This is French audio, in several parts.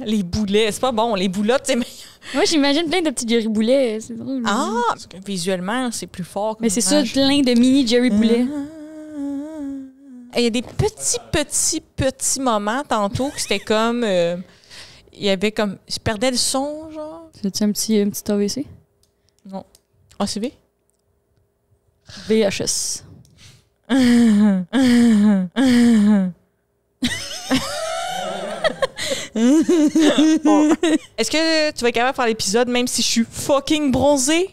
Les boulets, c'est pas bon. Les boulottes, c'est meilleur. Moi, j'imagine plein de petits Jerry Boulets. C'est drôle. Ah! Parce que visuellement, c'est plus fort. Mais c'est ça, plein de mini Jerry Boulets. Il y a des petits moments tantôt que c'était comme... il y avait comme... Je perdais le son, genre. C'est-tu un petit AVC? Non. ACV? VHS. Bon. Est-ce que tu vas être capable de faire l'épisode même si je suis fucking bronzée?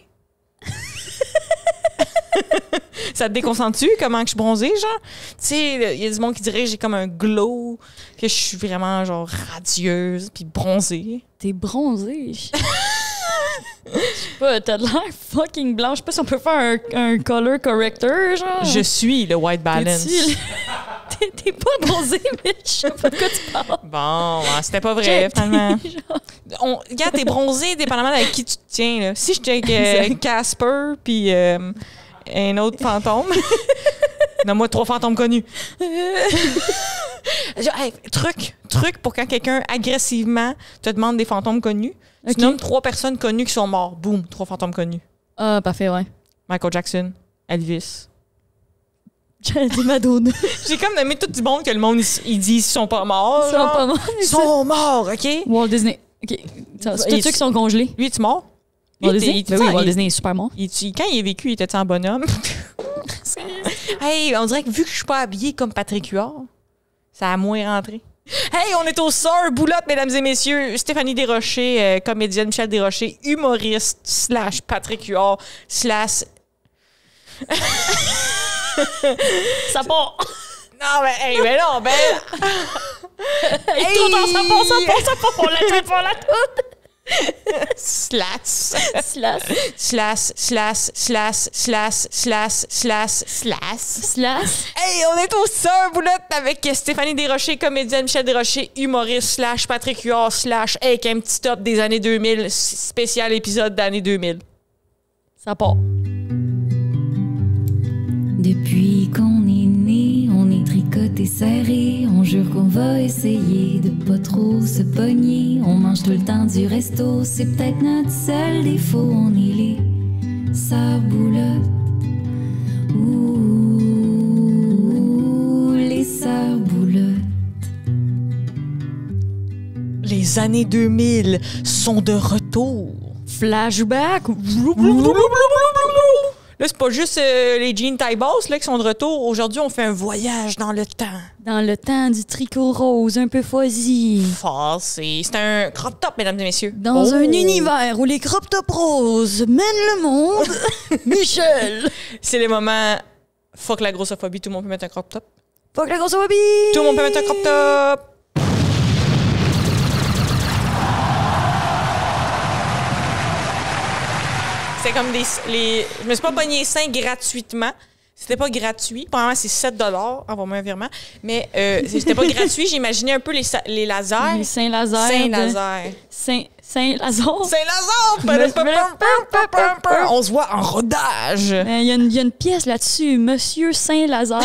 Ça te déconcentre-tu comment que je suis bronzée, genre? Tu sais, il y a du monde qui dirait que j'ai comme un glow, que je suis vraiment, genre, radieuse puis bronzée. T'es bronzée. Je sais pas, t'as l'air fucking blanche. Je sais pas si on peut faire un color corrector, genre. Je suis le white balance. T'es pas bronzée, mais je sais pas de quoi tu parles. Bon, c'était pas vrai, finalement. Regarde, t'es bronzée dépendamment avec qui tu te tiens, là. Si je tiens avec Casper puis un autre fantôme... Donne-moi 3 fantômes connus. Hey, truc pour quand quelqu'un agressivement te demande des fantômes connus. Okay. Tu nommes 3 personnes connues qui sont mortes. Boum, 3 fantômes connus. Ah, parfait, ouais. Michael Jackson, Elvis. J'allais dire Madonna. J'ai comme nommé tout du monde que le monde, ils disent qu'ils sont pas morts. Ils sont pas morts. Ils sont morts, OK? Walt Disney. OK. C'est tous ceux qui sont congelés. Lui, es-tu mort? Walt Disney? Oui, Walt Disney est super mort. Quand il est vécu, il était en bonhomme? Hey, on dirait que vu que je suis pas habillée comme Patrick Huard, ça a moins rentré. Hey, on est au Sœurs Boulotte, mesdames et messieurs. Stéphanie Desrochers, comédienne, Michel Desrochers, humoriste / Patrick Huard / Ça part! Non, mais, hey, mais non, ben... Hey, trop tard, ça part, on la toute. Slash. Hey, on est au Sœurs Boulotte avec Stéphanie Desrochers, comédienne, Michel Desrochers, humoriste / Patrick Huard / avec un petit top des années 2000, spécial épisode d'année 2000. Ça part. Depuis qu'on est né, on est tricoté serré. On jure qu'on va essayer de pas trop se pogner. On mange tout le temps du resto, c'est peut-être notre seul défaut. On est les Sœurs Boulotte. Ouh, les Sœurs Boulotte. Les années 2000 sont de retour. Flashback. Là, c'est pas juste les jeans taille basse là, qui sont de retour. Aujourd'hui, on fait un voyage dans le temps. Dans le temps du tricot rose, un peu fuzzy. C'est un crop top, mesdames et messieurs. Dans un univers où les crop top roses mènent le monde, Michel. C'est le moment fuck la grossophobie, tout le monde peut mettre un crop top. Fuck la grossophobie. Tout le monde peut mettre un crop top. C'était comme je me suis pas pogné les seins gratuitement. C'était pas gratuit. Probablement, c'est 7 $. Envoie-moi un virement. Mais c'était pas gratuit. J'imaginais un peu les lasers. Les seins lasers. Saint-Lazare. On se voit en rodage. Il y a une pièce là-dessus. Monsieur Saint-Lazare.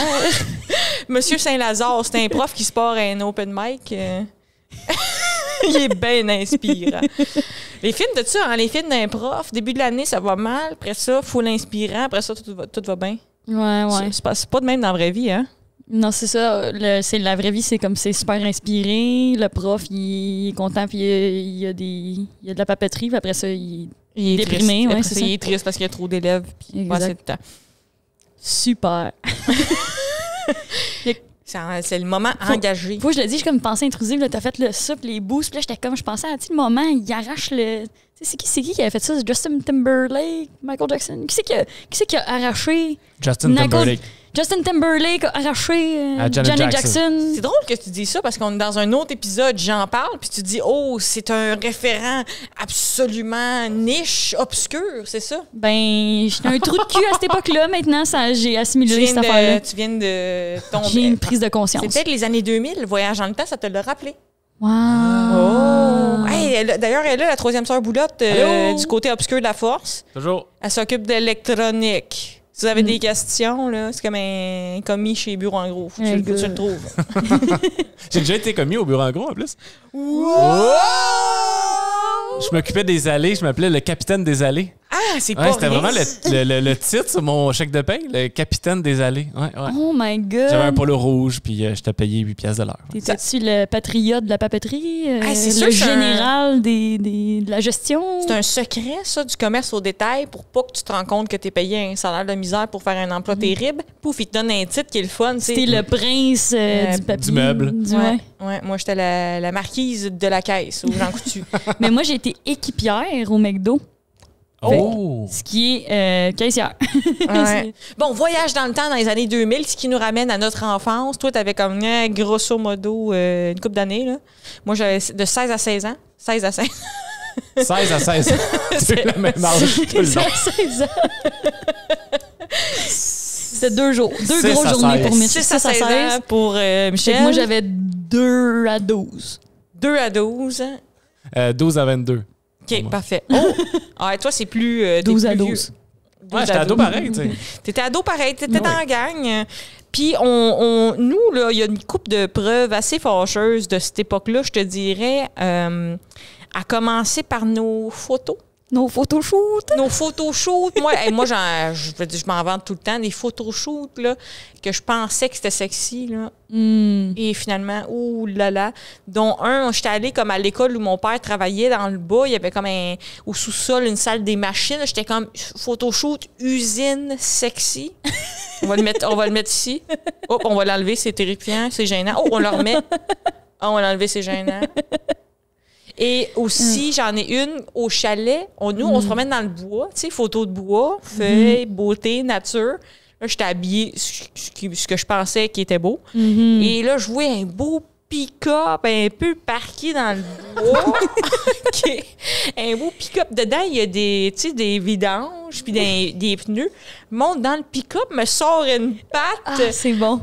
Monsieur Saint-Lazare, c'est un prof qui se part à un open mic. Il est bien inspirant. Les films de ça, hein, les films d'un prof, début de l'année, ça va mal. Après ça, full inspirant. Après ça, tout va bien. Ouais. C'est pas de même dans la vraie vie, hein? Non, c'est ça. La vraie vie, c'est comme c'est super inspiré. Le prof, il est content, puis il y a de la papeterie. Puis après ça, il est déprimé. Ouais, c'est ça. Il est triste parce qu'il y a trop d'élèves. Puis pas assez de temps. Super. C'est le moment engagé. Faut que je le dise, je suis comme pensée intrusive. T'as fait le ça, puis les boosts. Puis là, j'étais comme, je pensais à le moment, il arrache le. C'est qui avait fait ça? C'est Justin Timberlake, Michael Jackson. Qui c'est qui a arraché Justin Timberlake. Justin Timberlake a arraché Janet Jackson. C'est drôle que tu dis ça parce qu'on est dans un autre épisode, j'en parle, puis tu dis, oh, c'est un référent absolument niche, obscur, c'est ça? Ben, j'étais un trou de cul à cette époque-là. Maintenant, j'ai assimilé cette affaire-là. Tu viens de tomber. J'ai une prise de conscience. C'est peut-être les années 2000, le voyage dans le temps, ça te l'a rappelé. Wow! Oh! Hey, d'ailleurs, elle est la 3e sœur Boulotte du côté obscur de la force. Toujours. Elle s'occupe d'électronique. Si vous avez des questions, là, c'est comme un commis chez Bureau en gros. Faut que tu le trouves. J'ai déjà été commis au Bureau en gros, en plus. Wow! Je m'occupais des allées. Je m'appelais le capitaine des allées. Ah, c'est Ouais, pas c'était rien. vraiment le titre sur mon chèque de paie, le capitaine des allées. Ouais. Oh my God! J'avais un polo rouge, puis je t'ai payé 8 piastres de l'heure. T'étais-tu le patriote de la papeterie? C'est sûr le que c'est général de la gestion? C'est un secret, ça, du commerce au détail pour pas que tu te rends compte que tu es payé un salaire de misère pour faire un emploi terrible. Pouf, il te donne un titre qui est le fun. C'était le prince du papier. du meuble. Ouais, moi, j'étais la marquise de la caisse au Jean Coutu. Mais moi, j'ai été équipière au McDo. Oh! Ce qui est caissière. Ouais. Bon, voyage dans le temps dans les années 2000, ce qui nous ramène à notre enfance. Toi, t'avais comme grosso modo une couple d'années. Là. Moi, j'avais de 16 à 16 ans. 16 à 16. 16 à 16. C'est le même âge tout le long. 16 ans. C'était 2 jours. 2 6 grosses à journées 16. pour Mitch. 6 à 16 ans pour Fait Michel. que moi, j'avais 2 à 12. 2 à 12. 12 à 22. OK, parfait. Oh! Ah, toi, c'est plus... t'es 12 à plus 12. vieux. Ouais, j'étais ado pareil, tu sais. T'étais ado pareil, t'étais Ouais. dans la gang. Puis, nous, là, il y a une couple de preuves assez fâcheuses de cette époque-là, je te dirais, à commencer par nos photos. Nos photoshoots. Nos photoshoots. Moi, je m'en vante tout le temps, des photoshoots là, que je pensais que c'était sexy. Là. Et finalement, ouh là là. Dont un, j'étais allée comme à l'école où mon père travaillait dans le bas. Il y avait comme au sous-sol une salle des machines. J'étais comme photoshoot usine sexy. On va le mettre ici. Hop, on va l'enlever, c'est terrifiant, c'est gênant. Oh, on le remet. Oh, on va l'enlever, c'est gênant. Et aussi, j'en ai une au chalet. On se promène dans le bois, tu sais, photos de bois, feuilles, beauté, nature. Là, j'étais habillée, ce que je pensais qui était beau. Et là, je voyais un beau pick-up un peu parqué dans le bois. OK. Un beau pick-up. Dedans, il y a des vidanges puis des pneus. Monte dans le pick-up, me sort une patte. Ah, c'est bon.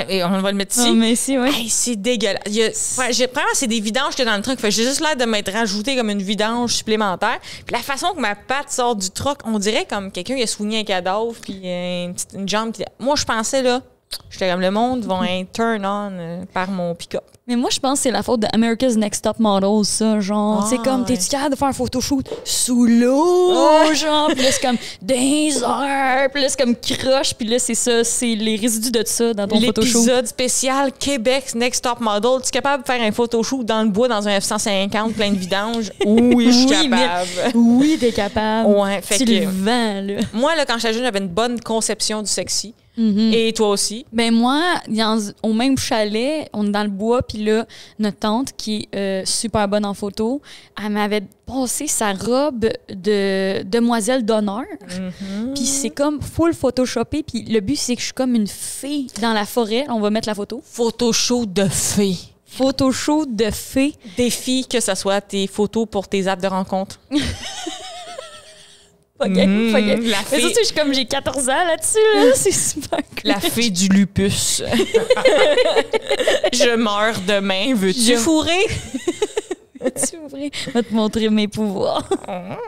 Et on va le mettre ici. Ah, mais si, oui. Hey, c'est dégueulasse. Vraiment, c'est des vidanges que dans le truck. J'ai juste l'air de m'être rajouté comme une vidange supplémentaire. Puis la façon que ma patte sort du truck, on dirait comme quelqu'un qui a soigné un cadavre puis une jambe. Moi, je pensais, là, j'étais comme le monde vont être turn on par mon pick-up. Mais moi, je pense que c'est la faute de America's Next Top Models, ça. Genre, tu sais, comme, ouais. t'es-tu capable de faire un photoshoot sous l'eau, genre, puis là, c'est comme des heures, puis là, c'est comme croche, puis là, c'est ça, c'est les résidus de ça dans ton photoshoot. L'épisode spécial Québec Next Top Model. Tu es capable de faire un photoshoot dans le bois dans un F-150 plein de vidanges? Oui, je suis capable. Oui, t'es capable. Ouais, fait tu que le vends, là. moi, là, quand j'étais jeune, j'avais une bonne conception du sexy. Et toi aussi? Ben moi, au même chalet, on est dans le bois, puis là, notre tante, qui est super bonne en photo, elle m'avait passé sa robe de demoiselle d'honneur. Puis c'est comme full photoshopé, puis le but, c'est que je suis comme une fée dans la forêt. On va mettre la photo. Photoshoot de fée. Photoshoot de fée. Défi que ce soit tes photos pour tes apps de rencontre. OK. La Mais fée, surtout, j'ai 14 ans là-dessus, là. C'est super cool. la fée du lupus. Je meurs demain. Veux-tu fourrer? Tu ouvrir? Je vais te montrer mes pouvoirs.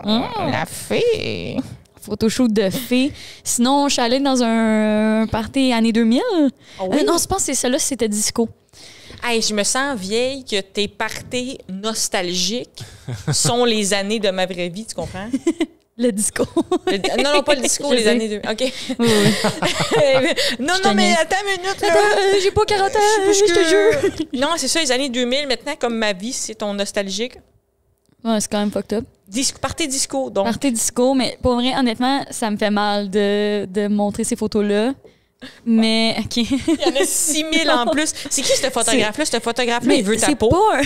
La fée. Photoshoot de fée. Sinon, je suis allée dans un party années 2000. Ah oui? Non, je pense que celle-là, c'était disco. Hey, je me sens vieille que tes parties nostalgiques sont les années de ma vraie vie, tu comprends? Le disco. Non, pas le disco, Je les sais. années de... OK. Oui. non, te mais niaise. attends une minute, là. J'ai pas 40 ans, Parce je te jure. Non, c'est ça, les années 2000. Maintenant, comme ma vie, c'est ton nostalgique. Ouais, c'est quand même fucked up. Party disco, donc. Party disco, mais pour vrai, honnêtement, ça me fait mal de montrer ces photos-là. Mais, OK. Il y en a 6000 en plus. C'est qui ce photographe-là? Ce photographe-là, Mais il veut ta c'est peau. pas un...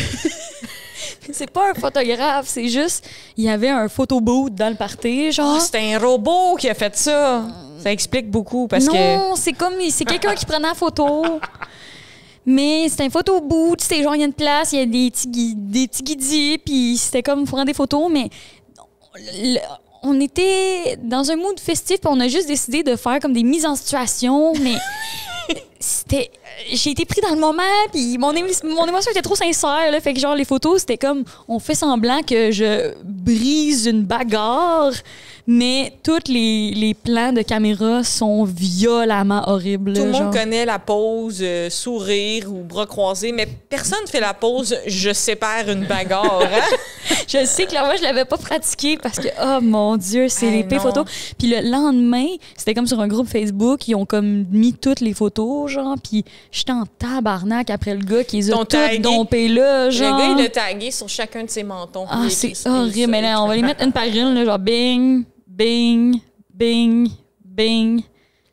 c'est pas un photographe, c'est juste... Il y avait un photoboot dans le party, genre... Ah, c'est un robot qui a fait ça. Ça explique beaucoup parce que... Non, c'est comme... C'est quelqu'un qui prenait la photo. Mais c'était un photoboot. C'était genre, il y a une place, il y a des petits guidis, puis c'était comme, il faut prendre des photos, mais... On était dans un mood festif, puis on a juste décidé de faire comme des mises en situation, mais c'était... J'ai été pris dans le moment, puis mon émotion était trop sincère, là. Fait que genre, les photos, c'était comme... On fait semblant que je brise une bagarre, mais tous les plans de caméra sont violemment horribles. Tout le genre. monde connaît la pose sourire ou bras croisés, mais personne fait la pose je sépare une bagarre. Hein? Je sais que moi, je l'avais pas pratiqué parce que, oh mon Dieu, c'est les pires photos. Puis le lendemain, c'était comme sur un groupe Facebook, ils ont comme mis toutes les photos, genre, puis j'étais en tabarnak après le gars qui les a toutes dompées là, genre. Le gars, il l'a tagué sur chacun de ses mentons. Ah, c'est horrible. Mais là, on va les mettre une par une, là, genre bing, bing, bing, bing.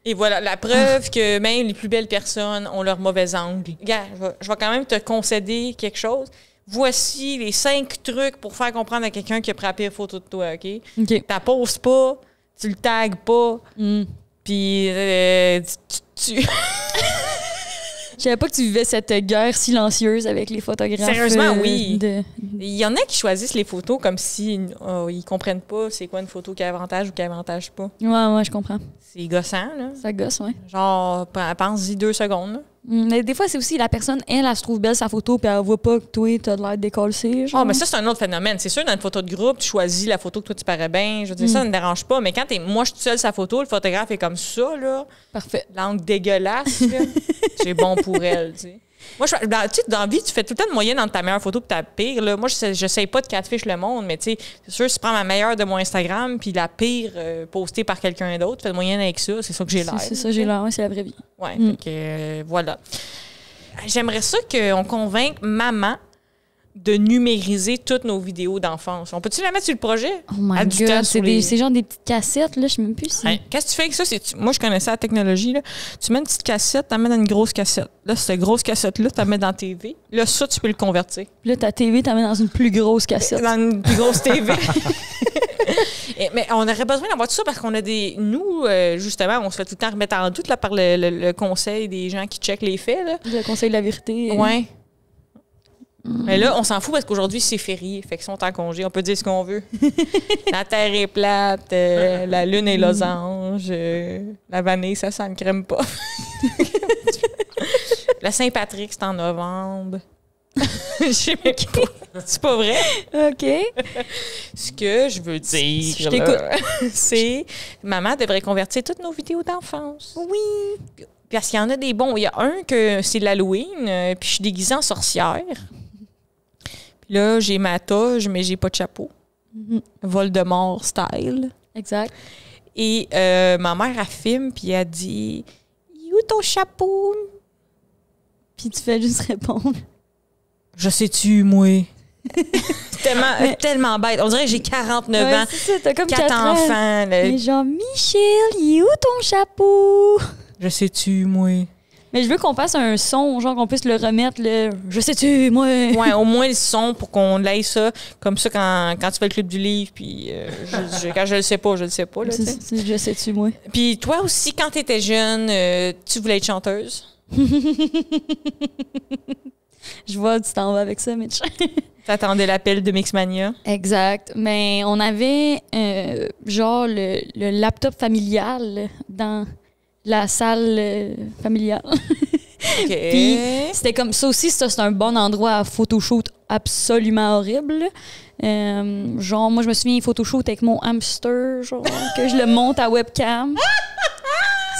Et voilà, la preuve que même les plus belles personnes ont leur mauvais angle. Regarde, je vais quand même te concéder quelque chose. Voici les 5 trucs pour faire comprendre à quelqu'un qui a pris la pire photo de toi, OK? OK. T'as poses pas, tu le tagues pas, puis tu... Je savais pas que tu vivais cette guerre silencieuse avec les photographes. Sérieusement, oui. Il y en a qui choisissent les photos comme si ils comprennent pas c'est quoi une photo qui a avantage ou qui avantage pas. Ouais, je comprends. C'est gossant, là. Ça gosse, ouais. Genre, pense-y 2 secondes, là. Mais des fois, c'est aussi la personne, elle se trouve belle sa photo, puis elle voit pas que toi, t'as de l'air décollé. Ah, mais ça, c'est un autre phénomène. C'est sûr, dans une photo de groupe, tu choisis la photo que toi, tu parais bien. Je veux dire, ça ne me dérange pas. Mais quand moi, je suis seule sa photo, le photographe est comme ça, là. Parfait. L'angle dégueulasse, là. C'est bon pour elle, tu sais. Moi, tu sais, dans la vie, tu fais tout le temps de moyenne entre ta meilleure photo et ta pire. Là. Moi, je sais pas de catfish le monde, mais tu sais, c'est sûr, si tu prends ma meilleure de mon Instagram puis la pire postée par quelqu'un d'autre, fais de moyenne avec ça. C'est ça que j'ai l'air. C'est ça, j'ai l'air. Ouais, c'est la vraie vie. Ouais, voilà. J'aimerais ça qu'on convainque maman de numériser toutes nos vidéos d'enfance. On peut-tu la mettre sur le projet? Oh my God, c'est genre des petites cassettes, là, je sais même plus si... Hey, qu'est-ce que tu fais avec ça? Moi, je connaissais la technologie, là. Tu mets une petite cassette, tu la mets dans une grosse cassette. Là, cette grosse cassette-là, tu la mets dans la TV. Là, ça, tu peux le convertir. Puis là, ta TV, tu la mets dans une plus grosse cassette. Dans une plus grosse TV. Mais on aurait besoin d'avoir tout ça parce qu'on a des... Nous, justement, on se fait tout le temps remettre en doute là, par le conseil des gens qui checkent les faits. Là. Le conseil de la vérité. Ouais. Mais là, on s'en fout parce qu'aujourd'hui, c'est férié. Fait qu'ils sont en congé. On peut dire ce qu'on veut. La Terre est plate, la Lune est losange, la vanille, ça ne crème pas. La Saint-Patrick, c'est en novembre. Je sais même pas. C'est pas vrai? OK. Ce que je veux dire, je t'écoute. C'est maman devrait convertir toutes nos vidéos d'enfance. Oui. Parce qu'il y en a des bons. Il y a un que c'est l'Halloween, puis je suis déguisée en sorcière. Puis là, j'ai ma toge, mais j'ai pas de chapeau. Voldemort style. Exact. Et ma mère, elle filme, puis elle dit « Où ton chapeau? » Puis tu fais juste répondre. « Je sais-tu, moi? » Tellement bête. On dirait que j'ai 49 ans. C'est ça, t'as comme 4 enfants. Mais genre, Michel, il est où ton chapeau? Je sais-tu, moi? Mais je veux qu'on fasse un son, genre qu'on puisse le remettre, le je sais-tu, moi. Ouais, au moins le son pour qu'on l'aille ça. Comme ça, quand tu fais le club du livre, puis quand je le sais pas, je le sais pas. Là, je sais-tu, moi. Puis toi aussi, quand tu étais jeune, tu voulais être chanteuse? Je vois, tu t'en vas avec ça, Mitch. T'attendais l'appel de Mixmania? Exact. Mais on avait genre le laptop familial dans la salle familiale. OK. Puis c'était comme ça aussi, c'est un bon endroit à photoshoot absolument horrible. Genre, moi, je me souviens photoshoot avec mon hamster, genre, que je le monte à webcam.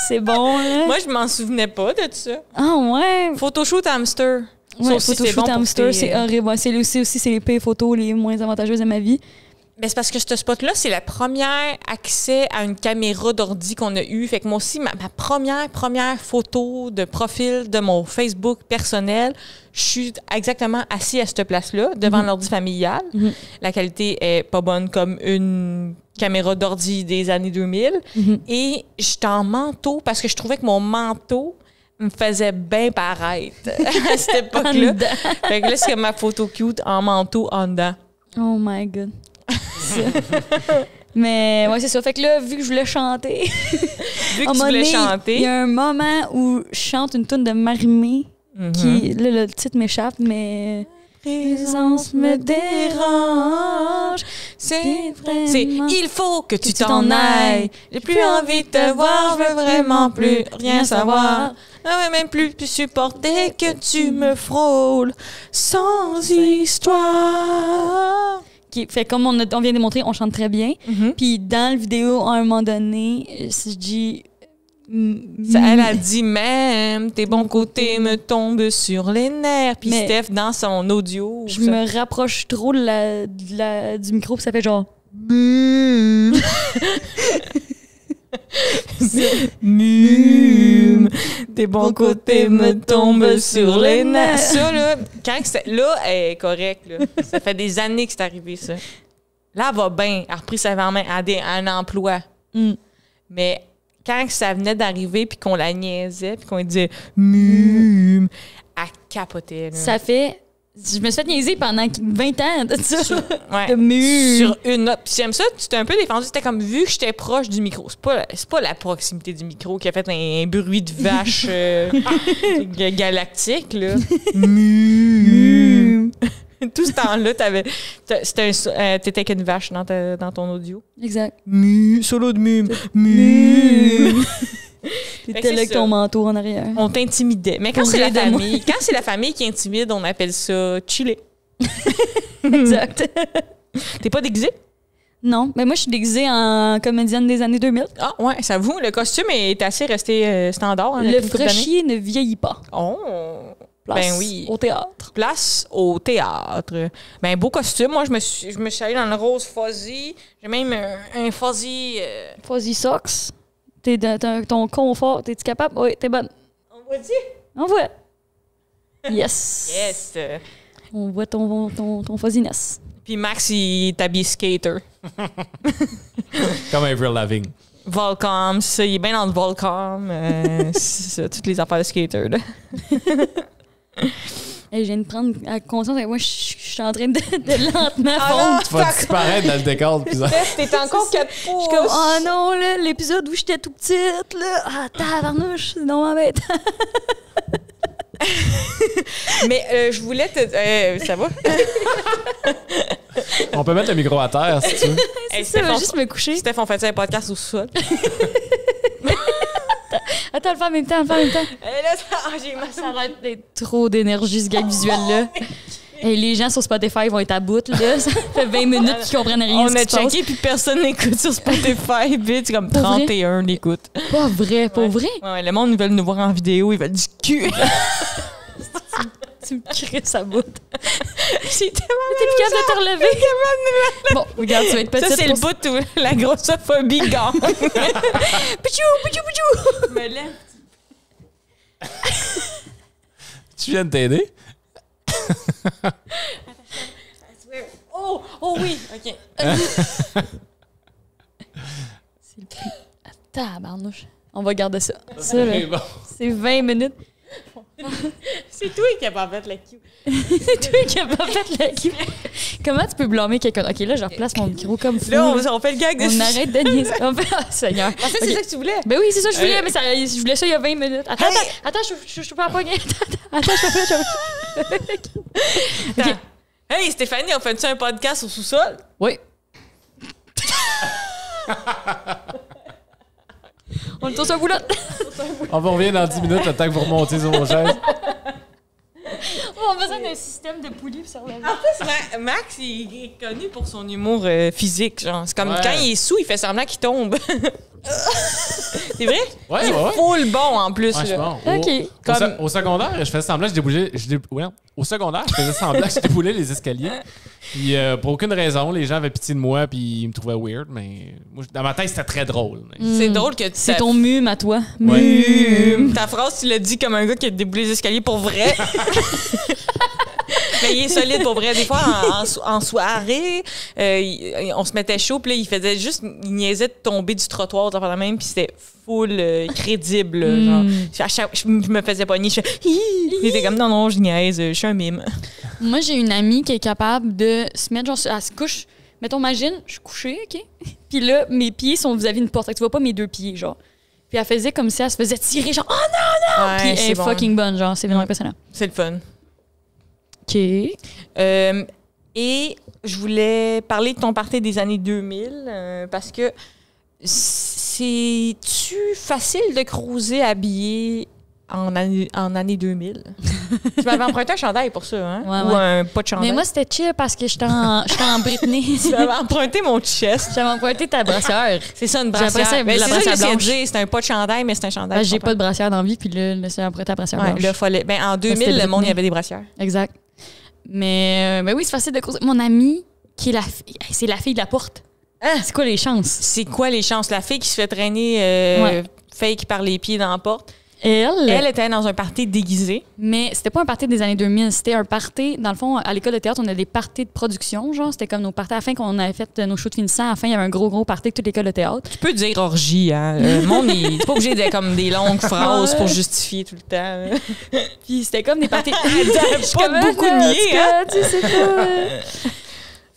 C'est bon, là. Moi, je m'en souvenais pas de ça. Ah ouais? Photoshoot hamster. Ouais, photoshoot hamster, c'est horrible. Ouais, c'est les pires photos les moins avantageuses de ma vie. Ben, c'est parce que ce spot-là, c'est le premier accès à une caméra d'ordi qu'on a eu. Fait que moi aussi, ma première photo de profil de mon Facebook personnel, je suis exactement assis à cette place-là, devant l'ordi familial. La qualité est pas bonne comme une caméra d'ordi des années 2000. Et j'étais en manteau parce que je trouvais que mon manteau me faisait bien paraître à cette époque-là. Fait que là, c'est ma photo cute en manteau en dedans. Oh my God. Mais ouais, c'est ça. Fait que là, vu que je voulais chanter, vu que tu voulais chanter, il y a un moment où je chante une toune de Marimé qui, là, le titre m'échappe, mais présence me dérange. C'est vraiment- c'est il faut que tu tu t'en t'en ailles. ailles. J'ai plus envie de te voir, je veux vraiment plus rien savoir. Je veux même plus supporter que tu me frôles sans histoire. Fait comme on vient de démontrer, on chante très bien. Mhm. Puis dans la vidéo, à un moment donné, si je dis... Elle a dit même tes bons côtés me tombent sur les nerfs. Puis Mais- Steph dans son audio. Je me rapproche trop du micro, puis ça fait genre... Tes bons côtés me tombent sur les nerfs. Ça, là, là, elle est correcte. Là. Ça fait des années que c'est arrivé, ça. Là, elle va bien. Elle a repris sa vie en main. Elle a un emploi. Mm. Mais quand ça venait d'arriver, puis qu'on la niaisait, puis qu'on lui disait « elle capotait. Là. Ça fait... Je me suis fait niaiser pendant 20 ans de ça. Ouais. De mur. Sur une note. Puis j'aime ça, tu t'es un peu défendu. C'était comme vu que j'étais proche du micro. C'est pas la proximité du micro qui a fait un bruit de vache galactique, là. Tout ce temps-là, t'étais avec une vache dans ton audio. Exact. Solo de T'étais c'est là avec ça. ton manteau en arrière. On t'intimidait. Mais quand Pour c'est la rire de moi. famille, quand c'est la famille qui intimide, on appelle ça chiller. Exact. T'es pas déguisé? Non, mais moi, je suis déguisée en comédienne des années 2000. Ah, ouais, ça vous. Le costume est assez resté standard. Hein, Le depuis une couple d'années. fraîchier ne vieillit pas. Oh! Place Ben oui. au théâtre. Place au théâtre. Ben, beau costume. Moi, je me suis allée dans le rose fuzzy. J'ai même un fuzzy... Fuzzy Socks. Ton confort, t'es-tu capable? Oui, t'es bonne. On va dire? On voit. Yes. Yes! On voit ton fuzziness. Puis Max, il est habillé skater. Comme Avril Lavigne. Volcom, c'est ça. Il est bien dans le Volcom. C'est ça, toutes les affaires de skater, là. Hey, je viens de prendre conscience que moi, je suis en train de lentement Ah fondre. Tu vas disparaître dans le décor de l'épisode. T'es encore 4 pouces. Je suis comme, oh non, là, l'épisode où j'étais tout petite, là. Ah, tabarnouche, c'est non bête. Mais je voulais te... ça va? On peut mettre le micro à terre, si tu veux. Hey, Ça Steph, va on- juste me coucher. Steph, on fait un podcast au sol. Attends, le faire en même temps, Là, j'ai mal. Ça va être trop d'énergie, ce gag visuel-là. Et les gens sur Spotify vont être à bout, là. Ça fait 20 minutes qu'ils comprennent rien. On ce a qui se passe. checké, puis personne n'écoute sur Spotify. Vite, c'est comme Pour vrai? 31 l'écoute. Pas vrai, pas vrai. Ouais, le monde, ils veulent nous voir en vidéo, ils veulent du cul. Tu me crées sa bout. C'est tellement T'es plus capable de te relever. Bon, regarde, tu vas être petite. ça, c'est le pour- bout où la grossophobie gagne. Pichou, pichou, pichou. Me lève. Tu viens de t'aider? Oh, oh oui, OK. C'est le plus... Tabarnouche. On va garder ça. Ça, là, C'est bon. c'est 20 minutes. C'est toi qui as pas fait la cue. C'est toi qui as pas fait la cue. Comment tu peux blâmer quelqu'un? OK, là, je replace mon micro comme fou. Là, là. on fait le gag de... On arrête de niaiser. On fait... Ah, Seigneur. Ah, ça, c'est Ok. ça que tu voulais? Ben oui, c'est ça que je voulais, mais ça, je voulais ça il y a 20 minutes. Attends, Hey! attends, je peux pas pogner. Attends, je peux pas. Attends. Hey, Stéphanie, on fait-tu un podcast au sous-sol? Oui. On est tous un boulot. On va revenir dans 10 minutes, le temps que vous remontez sur vos chaises. On a besoin d'un système de poulies sur la En plus, Max, il est connu pour son humour physique. Genre. C'est comme Ouais. quand il est sous, il fait semblant qu'il tombe. C'est vrai? Ouais, Il est ouais. full bon en plus. Ouais, je là. pense. OK. Comme- Au secondaire, je faisais semblant que je déboulais. Au secondaire, je faisais semblant que je déboulais les escaliers. Puis pour aucune raison, les gens avaient pitié de moi, puis ils me trouvaient weird. Mais moi, dans ma tête, c'était très drôle. C'est drôle que tu C'est ton mume à toi. Ta phrase, tu l'as dit comme un gars qui a déboulé les escaliers pour vrai. Mais il est solide pour vrai. Des fois, en soirée, on se mettait chaud, puis là, il faisait juste, il niaisait de tomber du trottoir, dans la même, puis c'était full crédible. là, genre. Je me faisais pogner, je fais il était comme non, je niaise, je suis un mime. Moi, j'ai une amie qui est capable de se mettre, genre, elle se couche. Mettons, imagine, je suis couchée, OK? Puis là, mes pieds sont vis-à-vis d'une porte. Fait que tu vois pas mes deux pieds, genre. Puis elle faisait comme si elle se faisait tirer, genre, oh non! Ouais, Puis elle est c'est bon. fucking bonne, genre. C'est vraiment impressionnant. C'est le fun. OK. Et je voulais parler de ton party des années 2000 parce que c'est-tu facile de cruiser habillé en année 2000? Tu m'avais emprunté un chandail pour ça, hein? Ouais, Ou ouais. un pas de chandail? Mais moi, c'était chill parce que j'étais en Britney. Tu m'avais emprunté mon chest. J'avais emprunté ta brassière. C'est ça, une J'ai brassière. apprécié Ben, la c'est ça que brassière j'essayais de blanche. dire. C'est un pas de chandail, mais c'est un chandail. J'ai pas de brassière dans la vie, puis là, j'ai emprunté ta brassière Ouais, blanche. là, fallait... ben, en 2000, c'était le monde, Britney. il y avait des brassières. Exact. Mais oui, c'est facile de causer. Mon amie, qui est la fille, c'est la fille de la porte. Hein? C'est quoi les chances? C'est quoi les chances? La fille qui se fait traîner fake par les pieds dans la porte. Elle était dans un party déguisé. Mais c'était pas un party des années 2000, c'était un party, dans le fond, à l'école de théâtre, on a des parties de production, genre, c'était comme nos parties à la fin qu'on avait fait nos shows de finissant, à la fin, il y avait un gros party avec toute l'école de théâtre. Tu peux dire orgie, hein? Le monde, il est pas obligé d'être comme des longues phrases pour justifier tout le temps. Puis c'était comme des parties... Pas beaucoup nier, hein? Tu sais pas...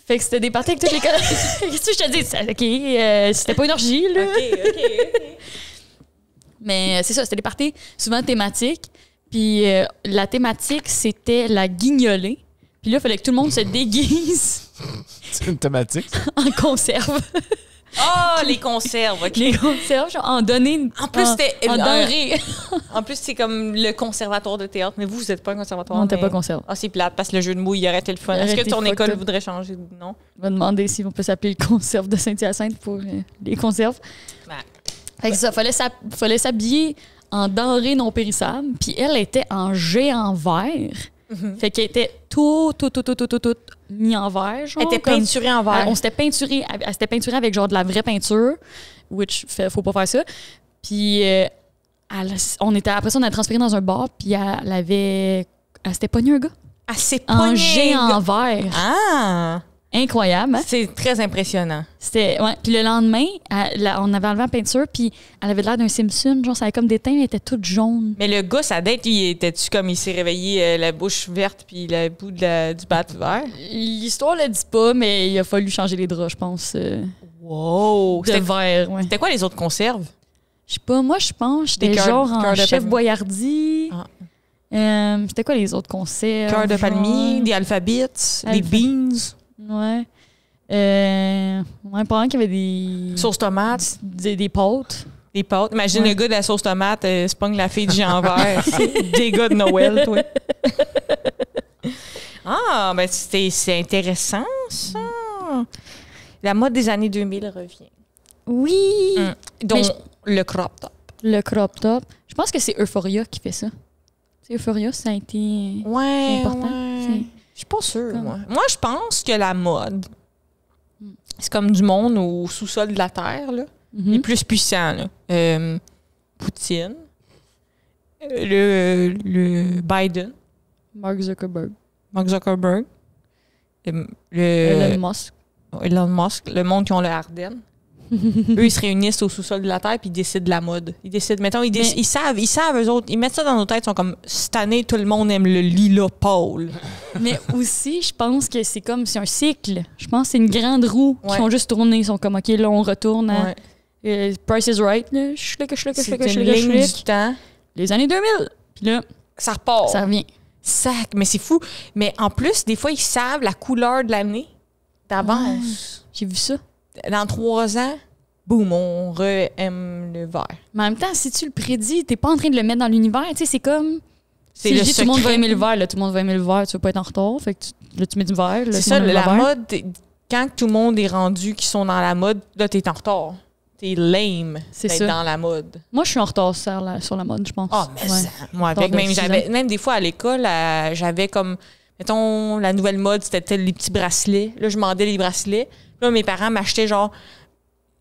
Fait que c'était des parties avec toute l'école... Qu'est-ce que je te dis? OK, c'était pas une orgie, là. OK. Mais c'est ça, c'était des parties souvent thématiques. Puis la thématique, c'était la guignolée. Puis là, il fallait que tout le monde se déguise C'est une thématique. ça. en conserve. Ah, les conserves, OK. Les conserves, genre en données. En plus, c'était en denrées. En plus, c'est comme le conservatoire de théâtre. Mais vous n'êtes pas un conservatoire. On n'était mais- pas conserve. Ah, c'est plate parce que le jeu de mots, il aurait été le fun. Il aurait Est-ce que été ton fucked école up. voudrait changer ou non? On va demander si on peut s'appeler le conserve de Saint-Hyacinthe pour les conserves. Ben. Fait que ça, fallait s'habiller en denrées non périssables. Puis elle était en géant vert. Fait qu'elle était tout mis en vert. Genre, Elle était comme- peinturée en vert. On s'était peinturé, elle s'était peinturée avec genre de la vraie peinture, which faut pas faire ça. Puis après ça, on a transféré dans un bar, puis elle s'était pognée un gars Ah, c'est pas en géant vert. Ah! Incroyable, hein? C'est très impressionnant. C'était, ouais. Puis le lendemain, on avait enlevé la peinture, puis elle avait l'air d'un Simpson. Genre, ça avait comme des teintes, elle était toute jaune. Mais le gars, sa date, il était-tu comme il s'est réveillé la bouche verte puis le bout du bat vert? L'histoire le dit pas, mais il a fallu changer les draps, je pense. Wow! De vert, ouais. C'était quoi les autres conserves? Je sais pas, moi, je pense, Des j'étais cœurs- genre en cœurs de chef palmier. Boyardi. Ah. C'était quoi les autres concerts? Cœur de palmier, genre? des alphabets, des beans, Ouais. Ouais, pendant qu'il y avait des... sauce tomate, Des pâtes. des pâtes. Imagine Ouais. le gars de la sauce tomate, se pogne la fille du géant vert. Des gars de Noël, toi. Ah, ben c'est intéressant, ça. La mode des années 2000 revient. Oui! Donc, Mais le crop top. Le crop top. Je pense que c'est Euphoria qui fait ça. C'est Euphoria, ça a été Ouais, important. ouais. Je suis pas sûre, Comme- moi. Moi, je pense que la mode, c'est comme du monde au sous-sol de la Terre, là. Mhm. Les plus puissants, là. Poutine. Le Biden. Mark Zuckerberg. Mark Zuckerberg. Elon Musk. Elon Musk. Le monde qui ont le Ardennes. Eux, ils se réunissent au sous-sol de la Terre puis ils décident de la mode. Ils décident, mettons, ils savent, eux autres, ils mettent ça dans nos têtes, ils sont comme, cette année, tout le monde aime le lilas pâle. Mais aussi, je pense que c'est un cycle. Je pense que c'est une grande roue Ouais. qui ont juste tourné. Ils sont comme, OK, là, on retourne à Ouais. Price is Right. Là. C'est une ligne du temps. Les années 2000. Puis là, Ça repart. ça revient. Sac, mais c'est fou. Mais en plus, des fois, ils savent la couleur de l'année d'avance. J'ai vu ça. Dans 3 ans, boum, on re-aime le vert. Mais en même temps, si tu le prédis, t'es pas en train de le mettre dans l'univers. Tu sais, c'est comme... C'est Si le je dis tout le monde va secret. aimer le vert, là, tout le monde va aimer le vert, tu veux pas être en retard. Fait que là, tu mets du vert. Là, C'est tout ça, le monde aime la le vert. mode, quand tout le monde est rendu qui sont dans la mode, là, t'es en retard. T'es lame C'est d'être ça. dans la mode. Moi, je suis en retard sur la mode, je pense. Ah, mais Ouais. ça, moi, Retard avec, de même, 6 ans. même des fois à l'école, j'avais comme, mettons, la nouvelle mode, c'était les petits bracelets. Là, je demandais les bracelets. Là, mes parents m'achetaient genre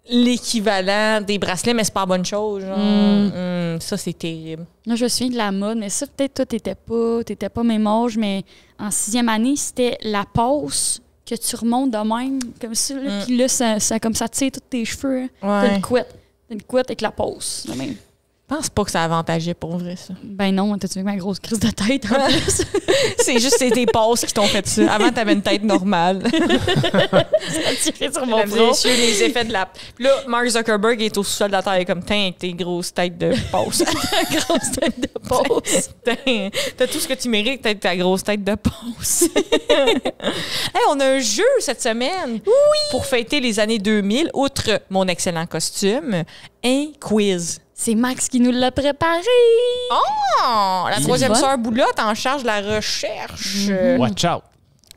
l'équivalent des bracelets, mais c'est pas la bonne chose. Genre. Ça, c'est terrible. Moi, je me souviens de la mode, mais ça, peut-être, toi, t'étais pas même âge, mais en 6e année, c'était la passe que tu remontes de même, comme ça, là, puis là, ça, comme ça tire tous tes cheveux. Hein. T'as Ouais. une couette. T'as une couette avec la passe, de même. Je pense pas que ça avantageait pour vrai, ça. Ben non, t'as-tu vu ma grosse crise de tête en plus? C'est juste tes passes qui t'ont fait ça. Avant, t'avais une tête normale. Ça a tiré sur mon Mesdames et front. messieurs, les effets de la... Puis là, Mark Zuckerberg est au sous-sol de la Terre comme teint avec tes grosses têtes de passe. Ta grosse tête de pause. T'as tout ce que tu mérites, peut-être ta grosse tête de passe. Hey, on a un jeu cette semaine. Oui! Pour fêter les années 2000, outre mon excellent costume, un quiz. C'est Max qui nous l'a préparé. Oh! La C'est troisième bon. sœur Boulotte en charge de la recherche. Watch out.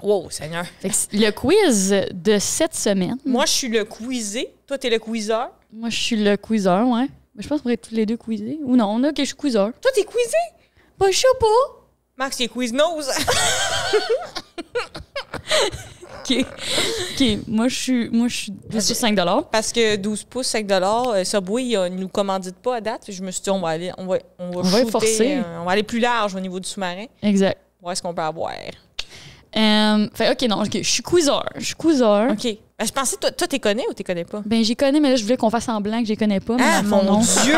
Wow, Seigneur. Fait que le quiz de cette semaine. Moi, je suis le quizé. Toi, t'es le quizeur. Moi, je suis le quizeur, ouais. Mais je pense qu'on pourrait être tous les deux quizés. Ou non, ok, je suis quizeur. Toi, t'es quizé. Pas chaud pas. Max, il est quiz-nose. OK. Moi, je suis 5 $. Parce que 12 pouces, 5 Subway, il nous commandite pas à date. Je me suis dit, on va va shooter, forcer. on va aller plus large au niveau du sous-marin. Exact. Voir ce qu'on peut avoir. Fait, OK, non, je suis quizeur. OK. Ben, je pensais, toi, t'es connais ou t'es connais pas? Ben, j'y connais, mais là, je voulais qu'on fasse semblant que j'y connais pas. Mais Ah, dans le fond, mon non. Dieu!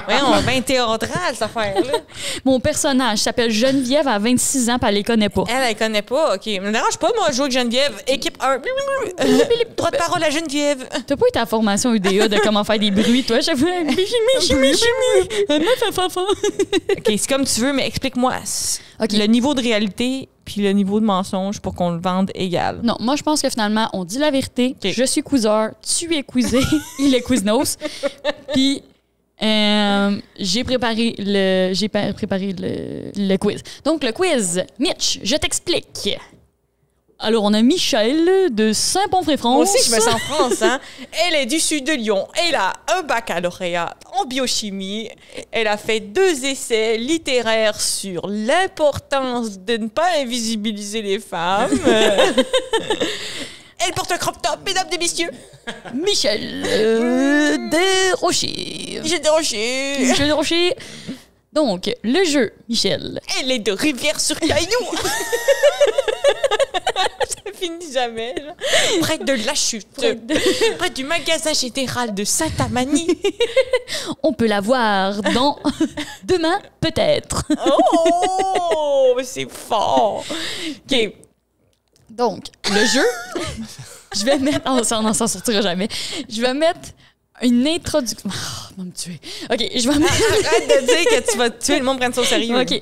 Ouais, on va bien théâtral, cette affaire-là. Mon personnage s'appelle Geneviève à 26 ans, puis elle les connaît pas. Elle connaît pas. OK. Me dérange pas, moi, jouer avec Geneviève. Équipe 1. Droit de parole à Geneviève. T'as pas été à la formation UDA de comment faire des bruits, toi? Chaque fois, OK, OK, c'est comme tu veux, mais explique-moi OK. le niveau de réalité puis le niveau de mensonge pour qu'on le vende égal. Non, moi, je pense que finalement, on dit la vérité. OK. Je suis quizeur, tu es quizé, il est quiznos. Puis, j'ai préparé le quiz. Donc, le quiz, Mitch, je t'explique. Alors, on a Michel de Saint-Pon-Fré-France. Moi aussi, je me sens France. Hein? Elle est du sud de Lyon. Elle a un baccalauréat en biochimie. Elle a fait 2 essais littéraires sur l'importance de ne pas invisibiliser les femmes. Elle porte un crop top, mesdames et messieurs. Michel Desrochers. J'ai déroché. Michel Desrochers. Donc, le jeu, Michel. Elle est de Rivière-sur-Caillou. Ça finit jamais. Là. Près de la chute. Près du magasin général de Saint-Amanie. On peut la voir dans Demain, peut-être. Oh, mais c'est fort. OK. Donc, le jeu, je vais mettre... on s'en sortira jamais. Je vais mettre une introduction... Oh, va me tuer. OK, je vais mettre... Arrête de dire que tu vas tuer le monde prenne ça au sérieux. OK.